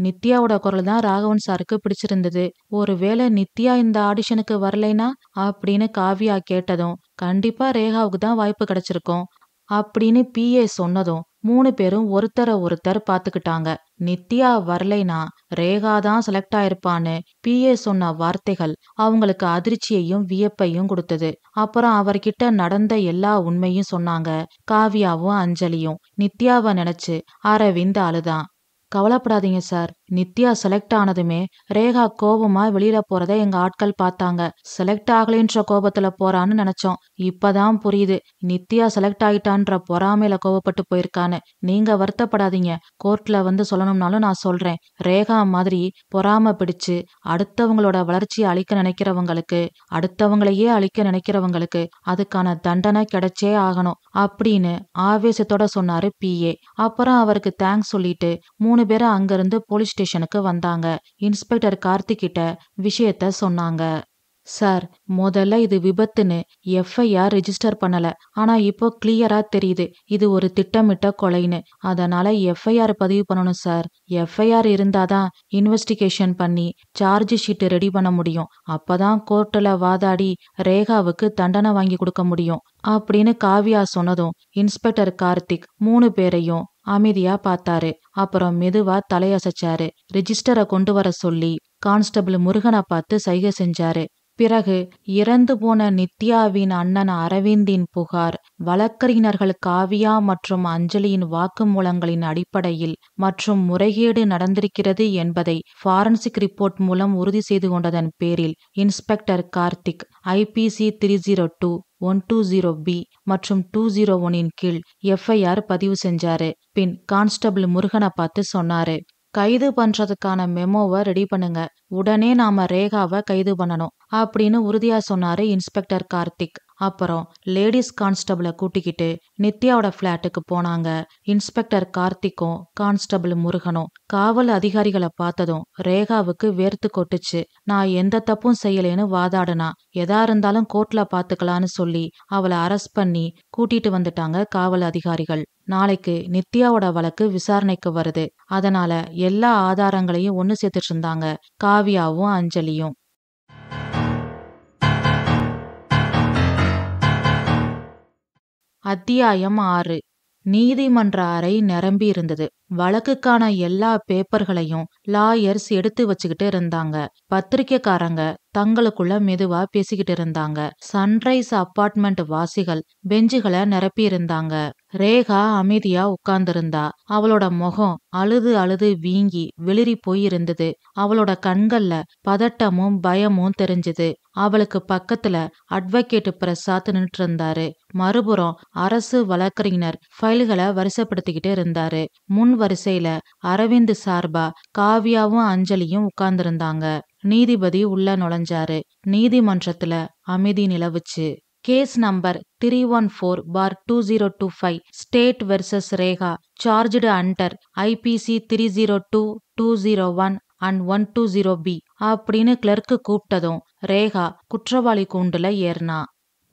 நித்யாவோட குரல் தான் ராகவன் சாருக்கு பிடிச்சிருந்தது. ஒருவேளை நித்யா இந்த ஆடிஷனுக்கு வரலைனா அப்படின்னு காவ்யா கேட்டதும், கண்டிப்பா ரேகாவுக்கு தான் வாய்ப்பு கிடைச்சிருக்கும் அப்படின்னு பிஏ சொன்னதும் 3 பேரும் ஒருத்தர ஒருத்தர் பாத்துக்கிட்டாங்க. நித்யா வரலைனா ரேகா தான் செலக்ட் ஆயிருப்பான்னு பிஏ சொன்ன வார்த்தைகள் அவங்களுக்கு அதிர்ச்சியையும் வியப்பையும் கொடுத்தது. அப்புறம் அவர்கிட்ட நடந்த எல்லா உண்மையும் சொன்னாங்க காவ்யாவும் அஞ்சலியும். நித்யாவை நினைச்சு அரவிந்த் அழுதான். கவலைப்படாதீங்க சார், நித்யா செலக்ட் ஆனதுமே ரேகா கோபமா வெளியில போறத எங்க ஆட்கள் பார்த்தாங்க. செலக்ட் ஆகலைன்ற கோபத்துல போறான்னு நினைச்சோம். இப்பதான் புரியுது, நித்யா செலக்ட் ஆயிட்டான்ற பொறாமையில கோபப்பட்டு போயிருக்கான்னு. நீங்க வருத்தப்படாதீங்க, கோர்ட்ல வந்து சொல்லணும்னாலும் நான் சொல்றேன். ரேகா மாதிரி பொறாம பிடிச்சு அடுத்தவங்களோட வளர்ச்சியை அழிக்க நினைக்கிறவங்களுக்கு, அடுத்தவங்களையே அழிக்க நினைக்கிறவங்களுக்கு அதுக்கான தண்டனை கிடைச்சே ஆகணும் அப்படின்னு ஆவேசத்தோட சொன்னாரு பிஏ. அப்புறம் அவருக்கு தேங்க்ஸ் சொல்லிட்டு 3 பேரும் அங்கிருந்து போலீஸ் ஸ்டேஷனுக்கு வந்தாங்க. இன்ஸ்பெக்டர் கார்த்திக் கிட்ட விஷயத்த சொன்னாங்க. சார், முதல்ல இது விபத்துன்னு எஃப்ஐஆர் ரெஜிஸ்டர் பண்ணல. ஆனா இப்போ கிளியரா தெரியுது இது ஒரு திட்டமிட்ட கொலைன்னு. அதனால எஃப்ஐஆர் பதிவு பண்ணணும் சார். எஃப்ஐஆர் இருந்தாதான் இன்வெஸ்டிகேஷன் பண்ணி சார்ஜ் ஷீட் ரெடி பண்ண முடியும். அப்பதான் கோர்ட்ல வாதாடி ரேகாவுக்கு தண்டனை வாங்கி கொடுக்க முடியும் அப்படின்னு காவ்யா சொன்னதும் இன்ஸ்பெக்டர் கார்த்திக் 3 பேரையும் அமைதியா பார்த்தாரு. அப்புறம் மெதுவா தலையசைச்சாரு. ரெஜிஸ்டரை கொண்டு வர சொல்லி கான்ஸ்டபிள் முருகனை பார்த்து சைகை செஞ்சாரு. பிறகு இறந்து போன நித்யாவின் அண்ணன் அரவிந்தின் புகார், வழக்கறிஞர்கள் காவியா மற்றும் அஞ்சலியின் வாக்குமூலங்களின் அடிப்படையில் மற்றும் முறைகேடு நடந்திருக்கிறது என்பதை ஃபாரன்சிக் ரிப்போர்ட் மூலம் உறுதி செய்து கொண்டதன் பேரில் இன்ஸ்பெக்டர் கார்த்திக் ஐபிசி 302 120B மற்றும் 201 கீழ் எஃப்ஐஆர் பதிவு செஞ்சாரு. பின் கான்ஸ்டபிள் முருகனை பார்த்து சொன்னாரு, கைது பண்றதுக்கான மெமோவை ரெடி பண்ணுங்க, உடனே நாம ரேகாவை கைது பண்ணணும் அப்படின்னு உறுதியா சொன்னாரு இன்ஸ்பெக்டர் கார்த்திக். அப்புறம் லேடிஸ் கான்ஸ்டபிளை கூட்டிக்கிட்டு நித்யாவோட பிளாட்டுக்கு போனாங்க. இன்ஸ்பெக்டர் கார்த்திக்கும் கான்ஸ்டபிள் முருகனும் காவல் அதிகாரிகளை பார்த்ததும் ரேகாவுக்கு வேர்த்து கொட்டுச்சு. நான் எந்த தப்பும் செய்யலேன்னு வாதாடுனா, எதா இருந்தாலும் கோர்ட்ல பாத்துக்கலான்னு சொல்லி அவளை அரெஸ்ட் பண்ணி கூட்டிட்டு வந்துட்டாங்க காவல் அதிகாரிகள். நாளைக்கு நித்யாவோட வழக்கு விசாரணைக்கு வருது. அதனால எல்லா ஆதாரங்களையும் ஒண்ணு சேர்த்துட்டு இருந்தாங்க காவ்யாவும் அஞ்சலியும். அத்தியாயம் 6. நீதிமன்ற அறை நிரம்பி இருந்தது. வழக்குக்கான எல்லா பேப்பர்களையும் லாயர்ஸ் எடுத்து வச்சுக்கிட்டு இருந்தாங்க. பத்திரிக்கைக்காரங்க தங்களுக்குள்ள மெதுவா பேசிக்கிட்டு இருந்தாங்க. சன்ரைஸ் அபார்ட்மெண்ட் வாசிகள் பெஞ்சுகளை நிரப்பி இருந்தாங்க. ரேகா அமைதியா உட்கார்ந்திருந்தா. அவளோட முகம் அழுது அழுது வீங்கி வெளிரி போய் இருந்தது. அவளோட கண்கள்ல பதட்டமும் பயமும் தெரிஞ்சது. அவளுக்கு பக்கத்துல அட்வொகேட் பிரசாத் நின்னுட்டு இருந்தாரு. மறுபுறம் அரசு வழக்கறிஞர் ஃபைல்களை வரிசைப்படுத்திக்கிட்டு இருந்தாரு. முன் வரிசையில அரவிந்த் சார்பா காவ்யாவும் அஞ்சலியும் உட்கார்ந்திருந்தாங்க. நீதிபதி உள்ள நுழைஞ்சாரு. நீதிமன்றத்துல அமைதி நிலவுச்சு. Case number 314/2025 state versus Rekha charged under IPC 302(201) and 120B அப்படின்னு கிளர்க்கு கூப்பிட்டதும் ரேகா குற்றவாளி கூண்டுல ஏறினா.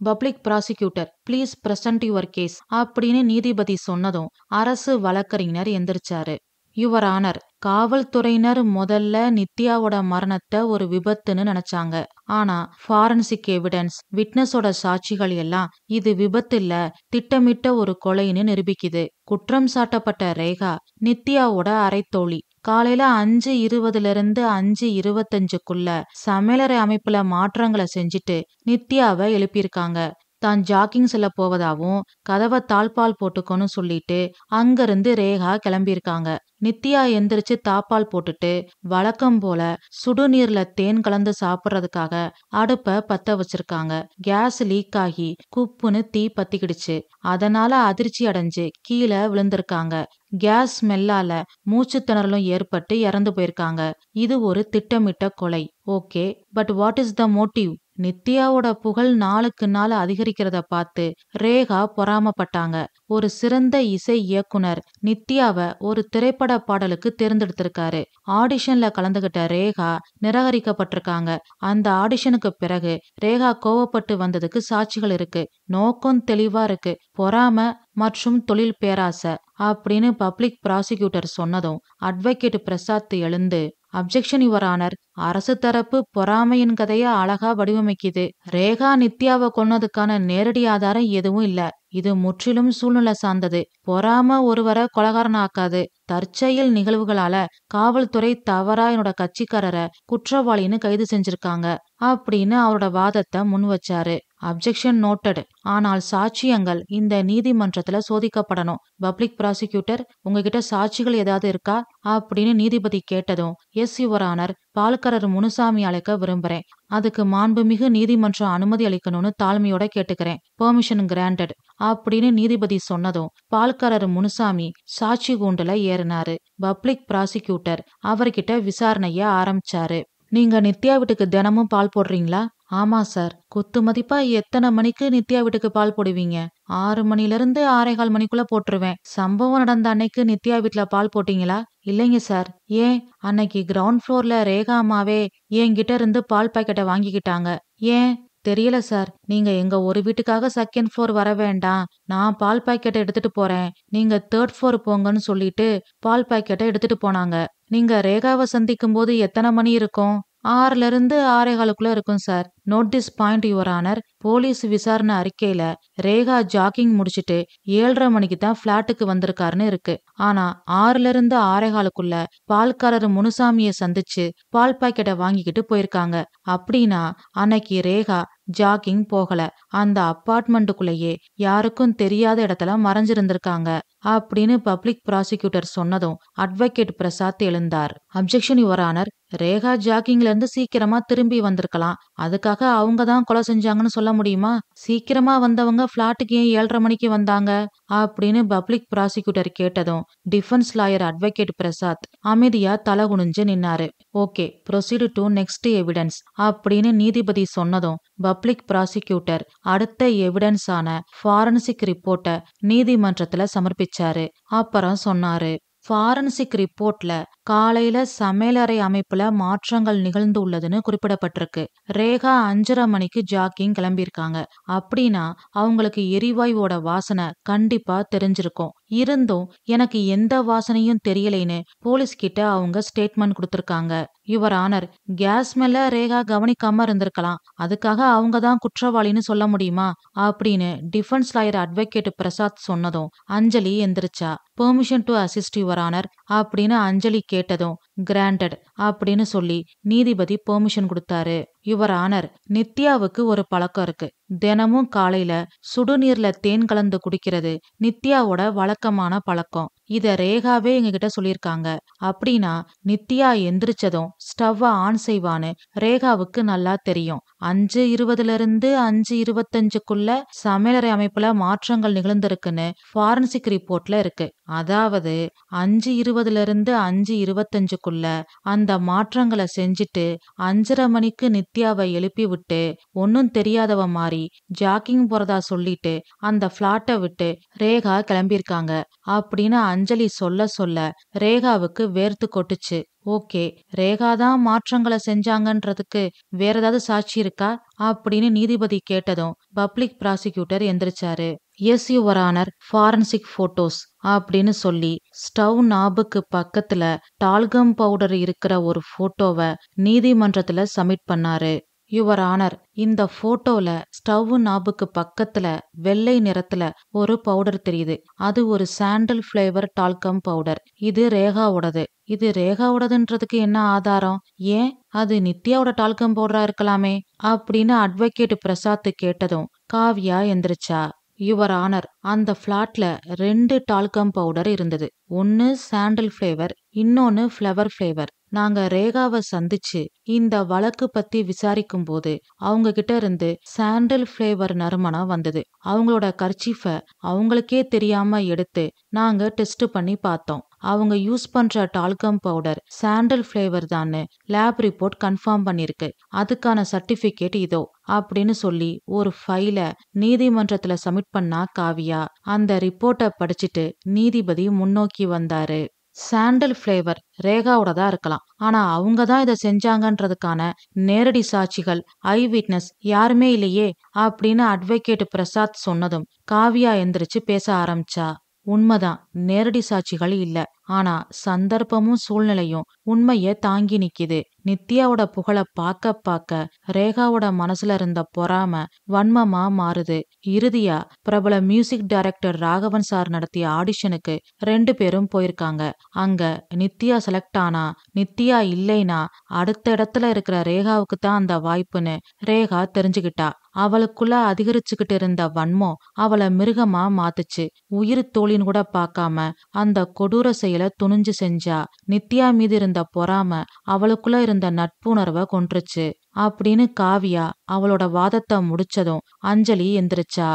Public prosecutor please present your case அப்படின்னு நீதிபதி சொன்னதும் அரசு வழக்கறிஞர் எந்திரிச்சாரு. யுவர் ஆனர், காவல்துறையினர் முதல்ல நித்யாவோட மரணத்தை ஒரு விபத்துன்னு நினைச்சாங்க. ஆனா ஃபாரன்சிக் எவிடன்ஸ் விட்னஸோட சாட்சிகள் எல்லாம் இது விபத்து இல்ல, திட்டமிட்ட ஒரு கொலைன்னு நிரூபிக்குது. குற்றம் சாட்டப்பட்ட ரேகா நித்யாவோட அரைத்தோழி. காலையில 5:20 5:25க்குள்ள சமையலறை அமைப்புல மாற்றங்களை செஞ்சுட்டு நித்யாவை எழுப்பியிருக்காங்க. தான் ஜாக்கிங் செல்ல போவதாவும் கதவை தாழ்பால் போட்டுக்கோன்னு சொல்லிட்டு அங்கிருந்து ரேகா கிளம்பியிருக்காங்க. நித்யா எந்திரிச்சு தாப்பால் போட்டுட்டு வழக்கம் போல சுடுநீர்ல தேன் கலந்து சாப்பிட்றதுக்காக அடுப்ப பத்த வச்சிருக்காங்க. கேஸ் லீக் ஆகி குப்புன்னு தீ பத்திக்கிடுச்சு. அதனால அதிர்ச்சி அடைஞ்சு கீழே விழுந்திருக்காங்க. கேஸ் ஸ்மெல்லால மூச்சு திணறலும் ஏற்பட்டு இறந்து போயிருக்காங்க. இது ஒரு திட்டமிட்ட கொலை. Okay, but what is the motive? நித்யாவோட புகழ் நாளுக்கு நாள் அதிகரிக்கிறத பார்த்து ரேகா பொறாமப்பட்டாங்க. ஒரு சிறந்த இசை இயக்குனர் நித்யாவை ஒரு திரைப்பட பாடலுக்கு தேர்ந்தெடுத்திருக்காரு. ஆடிஷன்ல கலந்துகிட்ட ரேகா நிராகரிக்கப்பட்டிருக்காங்க. அந்த ஆடிஷனுக்கு பிறகு ரேகா கோவப்பட்டு வந்ததுக்கு சாட்சிகள் இருக்கு. நோக்கம் தெளிவா இருக்கு, பொறாம மற்றும் தொழில் பேராசை அப்படின்னு பப்ளிக் ப்ராசிக்யூட்டர் சொன்னதும் அட்வொகேட் பிரசாத் எழுந்து அப்ஜெக்ஷன் யுவர் ஆனர், அரசு தரப்பு பொறாமையின் கதைய அழகா வடிவமைக்குது. ரேகா நித்யாவை கொன்னதுக்கான நேரடி ஆதாரம் எதுவும் இல்ல. இது முற்றிலும் சூழ்நிலை சார்ந்தது. பொறாம ஒருவரை கொலகாரன் ஆக்காது. தற்செயல் நிகழ்வுகளால காவல்துறை தவறா என்னோட கட்சிக்காரரை குற்றவாளின்னு கைது செஞ்சிருக்காங்க அப்படின்னு அவரோட வாதத்தை முன் வச்சாரு. Objection noted. ஆனால் சாட்சியங்கள் இந்த நீதிமன்றத்துல சோதிக்கப்படணும். பப்ளிக் ப்ராசிக்யூட்டர், உங்ககிட்ட சாட்சிகள் ஏதாவது இருக்கா அப்படின்னு நீதிபதி கேட்டதும் எஸ் யுவர் ஆனர், பால்கரர் முனுசாமி அழைக்க விரும்புறேன். அதுக்கு மாண்புமிகு நீதிமன்றம் அனுமதி அளிக்கணும்னு தாழ்மையோட கேட்டுக்கிறேன். பெர்மிஷன் கிராண்டட் அப்படின்னு நீதிபதி சொன்னதும் பால்கரர் முனுசாமி சாட்சி கூண்டுல ஏறினாரு. பப்ளிக் ப்ராசிக்யூட்டர் அவர்கிட்ட விசாரணைய ஆரம்பிச்சாரு. நீங்க நித்யா வீட்டுக்கு தினமும் பால் போடுறீங்களா? ஆமா சார். குத்து மதிப்பா எத்தனை மணிக்கு நித்யா வீட்டுக்கு பால் போடுவீங்க? 6 மணிலிருந்து 6:15 மணிக்குள்ள போட்டுருவேன். சம்பவம் நடந்த அன்னைக்கு நித்யா வீட்டுல பால் போட்டீங்களா? இல்லைங்க சார். ஏன்? அன்னைக்கு கிரவுண்ட் ஃப்ளோர்ல ரேகா அம்மாவே என்கிட்ட இருந்து பால் பாக்கெட்டை வாங்கிக்கிட்டாங்க. ஏன்? தெரியல சார். நீங்க எங்க ஒரு வீட்டுக்காக செகண்ட் ஃப்ளோர் வர வேண்டாம், நான் பால் பாக்கெட்டை எடுத்துட்டு போறேன், நீங்க 3rd ஃப்ளோர் போங்கன்னு சொல்லிட்டு பால் பாக்கெட்டை எடுத்துட்டு போனாங்க. நீங்க ரேகாவை சந்திக்கும் போது எத்தனை மணி இருக்கும்? 6லிருந்து 6:15க்குள்ள இருக்கும் sir. Note this point your honour. Police விசாரணை அறிக்கையில ரேகா ஜாக்கிங் முடிச்சிட்டு 7:30 மணிக்கு தான் பிளாட்டுக்கு வந்திருக்காருன்னு இருக்கு. ஆனா 6லிருந்து 6:15க்குள்ள பால்காரர் முனுசாமியை சந்திச்சு பால் பாக்கெட்டை வாங்கிக்கிட்டு போயிருக்காங்க. அப்படின்னா அன்னைக்கு ரேகா ஜாக்கிங் போகல, அந்த அப்பார்ட்மெண்ட்டுக்குள்ளேயே யாருக்கும் தெரியாத இடத்துல மறைஞ்சிருந்திருக்காங்க அப்படின்னு பப்ளிக் ப்ராசிக்யூட்டர் சொன்னதும் அட்வொகேட் பிரசாத் எழுந்தார். அப்ஜெக்ஷன் யுவர் ஆனர், ரேகா ஜாக்கிங்ல இருந்து சீக்கிரமா திரும்பி வந்திருக்கலாம். அதுக்காக அவங்க தான் கொலை செஞ்சாங்கன்னு சொல்ல முடியுமா? சீக்கிரமா வந்தவங்க பிளாட்டுக்கு ஏன் 7:30 மணிக்கு வந்தாங்க அப்படின்னு பப்ளிக் ப்ராசிக்யூட்டர் கேட்டதும் டிஃபென்ஸ் லாயர் அட்வொகேட் பிரசாத் அமைதியா தலை குனிஞ்சு நின்னாரு. Okay, proceed to next evidence அப்படின்னு நீதிபதி சொன்னதும் பப்ளிக் ப்ராசிக்யூட்டர் அடுத்த எவிடன்ஸ் ஆன ஃபாரன்சிக் ரிப்போர்ட்டை நீதிமன்றத்துல சமர்ப்பிச்சாரு. அப்புறம் சொன்னாரு, ஃபாரன்சிக் ரிப்போர்ட்ல காலையில சமையலறை அமைப்புல மாற்றங்கள் நிகழ்ந்துள்ளதுன்னு குறிப்பிடப்பட்டிருக்கு. ரேகா 5:30 மணிக்கு ஜாக்கிங் கிளம்பியிருக்காங்க. அப்படின்னா அவங்களுக்கு எரிவாயுவோட வாசனை கண்டிப்பா தெரிஞ்சிருக்கும். இருந்தும் எனக்கு எந்த வாசனையும் தெரியலைன்னு போலீஸ் கிட்ட அவங்க ஸ்டேட்மெண்ட் கொடுத்திருக்காங்க. யுவர் ஆனர், கேஸ் ஸ்மெல்ல ரேகா கவனிக்காம இருந்திருக்கலாம். அதுக்காக அவங்க தான் குற்றவாளின்னு சொல்ல முடியுமா அப்படின்னு டிஃபென்ஸ் லாயர் அட்வொகேட் பிரசாத் சொன்னதும் அஞ்சலி எந்திரிச்சா. Permission to assist your honour அப்படின்னு அஞ்சலி கேட்டதும் கிராண்டட் அப்படின்னு சொல்லி நீதிபதி பெர்மிஷன் கொடுத்தாரு. யுவர் ஆனர், நித்யாவுக்கு ஒரு பழக்கம் இருக்கு. தினமும் காலையில சுடுநீர்ல தேன் கலந்து குடிக்கிறது நித்யாவோட வழக்கமான பழக்கம். இத ரேகாவே எங்ககிட்ட சொல்லியிருக்காங்க. அப்படின்னா நித்யா எந்திரிச்சதும் ஸ்டவ்வ ஆன் செய்வான்னு ரேகாவுக்கு நல்லா தெரியும். 5:20 இருந்து 5:25க்குள்ள சமையலறை அமைப்புல மாற்றங்கள் நிகழ்ந்திருக்குன்னு ஃபாரன்சிக் ரிப்போர்ட்ல இருக்கு. அதாவது 5:20 இருந்து 5:25க்குள்ள அந்த மாற்றங்களை செஞ்சுட்டு 5:30 மணிக்கு நித்யாவை எழுப்பி விட்டு ஒன்னும் தெரியாதவ மாதிரி ஜாக்கிங் போறதா சொல்லிட்டு அந்த பிளாட்டை விட்டு ரேகா கிளம்பியிருக்காங்க அப்படின்னு அஞ்சலி சொல்ல சொல்ல ரேகாவுக்கு வேர்த்து கொட்டுச்சு. ஓகே, ரேகா தான் மாற்றங்களை செஞ்சாங்கன்றதுக்கு வேற ஏதாவது சாட்சி இருக்கா அப்படின்னு நீதிபதி கேட்டதும் பப்ளிக் ப்ராசிக்யூட்டர் எந்திரிச்சாரு. Yes your honour, forensic photos அப்படின்னு சொல்லி ஸ்டவ் நாபுக்கு பக்கத்துல டால்கம் பவுடர் இருக்கிற ஒரு போட்டோவை நீதிமன்றத்துல சப்மிட் பண்ணாரு. யுவர் ஆனர், இந்த போட்டோல ஸ்டவ் நாபுக்கு பக்கத்துல வெள்ளை நிறத்துல ஒரு பவுடர் தெரியுது. அது ஒரு சாண்டல் பிளேவர் டால்கம் பவுடர். இது ரேகாவோடது. இது ரேகாவோடதுன்றதுக்கு என்ன ஆதாரம்? ஏன் அது நித்யாவோட டால்கம் பவுடரா இருக்கலாமே அப்படின்னு அட்வொகேட் பிரசாத் கேட்டதும் காவ்யா எந்திரிச்சா. யுவர் ஆனர், அந்த பிளாட்ல 2 டால்கம் பவுடர் இருந்தது. ஒன்னு சாண்டல் பிளேவர், இன்னொன்னு ஃப்ளவர் பிளேவர். நாங்க ரேகாவை சந்திச்சு இந்த வழக்கு பத்தி விசாரிக்கும் போது அவங்க கிட்ட இருந்து சாண்டல் பிளேவர் நறுமணம் வந்தது. அவங்களோட கர்ச்சீஃப அவங்களுக்கே தெரியாம எடுத்து நாங்க டெஸ்ட் பண்ணி பார்த்தோம். அவங்க யூஸ் பண்ற டால்கம் பவுடர் சாண்டல் பிளேவர் தான்னு லேப் ரிப்போர்ட் கன்ஃபார்ம் பண்ணிருக்கு. அதுக்கான சர்டிபிகேட் இதோ அப்படின்னு சொல்லி ஒரு ஃபைல நீதிமன்றத்துல சப்மிட் பண்ணா காவியா. அந்த ரிப்போர்ட்டை படிச்சுட்டு நீதிபதி முன்னோக்கி வந்தாரு. சாண்டல் பிளேவர் ரேகாவோடதா இருக்கலாம். ஆனா அவங்க தான் இதை செஞ்சாங்கன்றதுக்கான நேரடி சாட்சிகள், ஐ விட்னஸ் யாருமே இல்லையே அப்படின்னு அட்வொகேட் பிரசாத் சொன்னதும் காவியா எந்திரிச்சு பேச ஆரம்பிச்சா. உண்மைதான், நேரடி சாட்சிகள் இல்ல. ஆனா சந்தர்ப்பமும் சூழ்நிலையும் உண்மைய தாங்கி நிக்குது. நித்யாவோட புகழ பாக்க பாக்க ரேகாவோட மனசுல இருந்த பொறாம வன்மமா மாறுது. இறுதியா பிரபல மியூசிக் டைரக்டர் ராகவன் சார் நடத்திய ஆடிஷனுக்கு 2 பேரும் போயிருக்காங்க. அங்க நித்யா செலக்ட் ஆனா, நித்யா இல்லைனா அடுத்த இடத்துல இருக்கிற ரேகாவுக்கு தான் அந்த வாய்ப்புன்னு ரேகா தெரிஞ்சுக்கிட்டா. அவளுக்குள்ள அதிகரிச்சுக்கிட்டு இருந்த வன்மம் அவளை மிருகமா மாத்துச்சு. உயிர் தோழின்னு கூட பார்க்காம அந்த கொடூர செயலை துணிஞ்சு செஞ்சா. நித்யா மீது இருந்த பொறாம அவளுக்குள்ள இருந்த நட்புணர்வை கொன்றுச்சு அப்படின்னு காவியா அவளோட வாதத்தை முடிச்சதும் அஞ்சலி எந்திரிச்சா.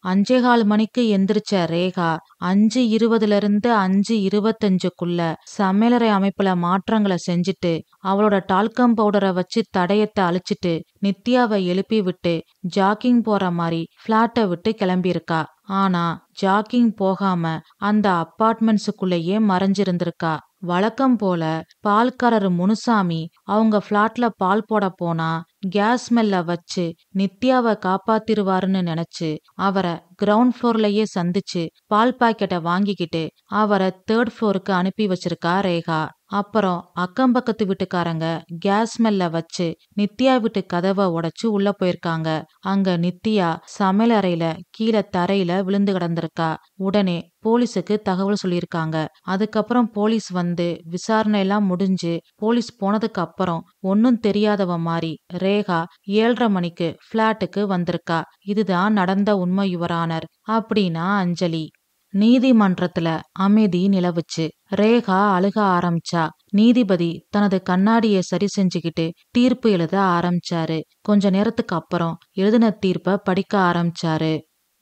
5:15 மணிக்கு எந்திரிச்ச ரேகா 5:20 இருந்து 5:25க்குள்ள சமையலறை அமைப்புல மாற்றங்களை செஞ்சுட்டு அவளோட டால்கம் பவுடரை வச்சு தடயத்தை அழிச்சிட்டு நித்யாவை எழுப்பி விட்டு ஜாக்கிங் போற மாதிரி பிளாட்டை விட்டு கிளம்பியிருக்கா. ஆனா ஜாக்கிங் போகாம அந்த அப்பார்ட்மெண்ட்ஸுக்குள்ளேயே மறைஞ்சிருந்திருக்கா. வழக்கம் போல பால்காரர் முனுசாமி அவங்க பிளாட்ல பால் போட போனா கேஸ் ஸ்மெல்ல வச்சு நித்யாவை காப்பாத்திருவாருன்னு நினைச்சு அவரை கிரவுண்ட் ஃப்ளோர்லயே சந்திச்சு பால் பாக்கெட்டை வாங்கிக்கிட்டு அவரை 3rd ஃப்ளோருக்கு அனுப்பி வச்சிருக்கா ரேகா. அப்புறம் அக்கம் பக்கத்து வீட்டுக்காரங்க கேஸ் ஸ்மெல்ல வச்சு நித்யா வீட்டு கதவை உடைச்சு உள்ள போயிருக்காங்க. அங்க நித்யா சமையல் அறையில கீழே தரையில விழுந்து கிடந்திருக்கா. உடனே போலீஸுக்கு தகவல் சொல்லியிருக்காங்க. அதுக்கப்புறம் போலீஸ் வந்து விசாரணை எல்லாம் முடிஞ்சு போலீஸ் போனதுக்கு அப்புறம் ஒன்னும் தெரியாதவ மாதிரி ரேகா 7:30 மணிக்கு பிளாட்டுக்கு வந்திருக்கா. இதுதான் நடந்த உண்மை யுவர் ஆனர் அப்படின்னா அஞ்சலி. நீதிமன்றத்துல அமைதி நிலவுச்சு. ரேகா அழுக ஆரம்பிச்சா. நீதிபதி தனது கண்ணாடியை சரி செஞ்சுக்கிட்டு தீர்ப்பு எழுத ஆரம்பிச்சாரு. கொஞ்ச நேரத்துக்கு அப்புறம் எழுதின தீர்ப்ப படிக்க ஆரம்பிச்சாரு.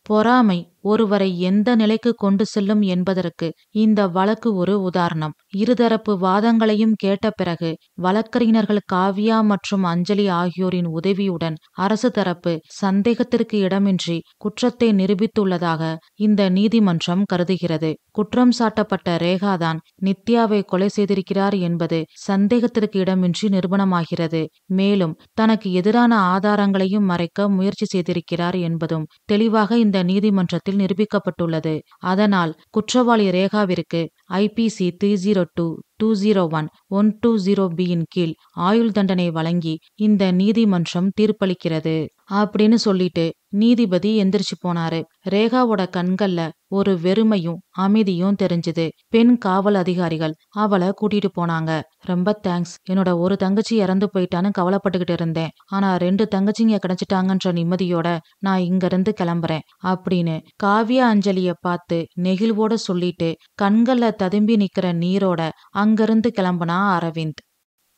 பொறாமை ஒருவரை எந்த நிலைக்கு கொண்டு செல்லும் என்பதற்கு இந்த வழக்கு ஒரு உதாரணம். இருதரப்பு வாதங்களையும் கேட்ட பிறகு வழக்கறிஞர்கள் காவ்யா மற்றும் அஞ்சலி ஆகியோரின் உதவியுடன் அரசு தரப்பு சந்தேகத்திற்கு இடமின்றி குற்றத்தை நிரூபித்துள்ளதாக இந்த நீதிமன்றம் கருதுகிறது. குற்றம் சாட்டப்பட்ட ரேகாதான் நித்யாவை கொலை செய்திருக்கிறார் என்பது சந்தேகத்திற்கு இடமின்றி நிரூபணமாகிறது. மேலும் தனக்கு எதிரான ஆதாரங்களையும் மறைக்க முயற்சி செய்திருக்கிறார் என்பதும் தெளிவாக இந்த நீதிமன்றத்தில் நிரூபிக்கப்பட்டுள்ளது. அதனால் குற்றவாளி ரேகாவிற்கு ஐபிசி 302(201)(120)B கீழ் ஆயுள் தண்டனை வழங்கி இந்த நீதிமன்றம் தீர்ப்பளிக்கிறது அப்படின்னு சொல்லிட்டு நீதிபதி எந்திரிச்சு போனாரு. ரேகாவோட கண்கள்ல ஒரு வெறுமையும் அமைதியும் தெரிஞ்சுது. பெண் காவல் அதிகாரிகள் அவளை கூட்டிட்டு போனாங்க. ரொம்ப தேங்க்ஸ், என்னோட ஒரு தங்கச்சி இறந்து போயிட்டான்னு கவலைப்பட்டுக்கிட்டு இருந்தேன். ஆனா 2 தங்கச்சிங்க கிடைச்சிட்டாங்கன்ற நிம்மதியோட நான் இங்க இருந்து கிளம்புறேன் அப்படின்னு காவ்யா அஞ்சலிய பார்த்து நெகிழ்வோட சொல்லிட்டு கண்கள்ல ததும்பி நிக்கிற நீரோட அங்கிருந்து கிளம்புனா அரவிந்த்.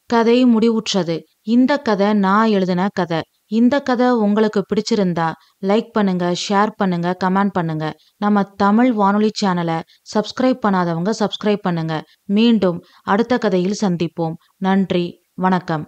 கதை முடிவுற்றது. இந்த கதை நான் எழுதின கதை. இந்த கதை உங்களுக்கு பிடிச்சிருந்தா லைக் பண்ணுங்க, ஷேர் பண்ணுங்க, கமெண்ட் பண்ணுங்க. நம்ம தமிழ் வானொலி சேனலை சப்ஸ்கிரைப் பண்ணாதவங்க சப்ஸ்கிரைப் பண்ணுங்க. மீண்டும் அடுத்த கதையில் சந்திப்போம். நன்றி, வணக்கம்.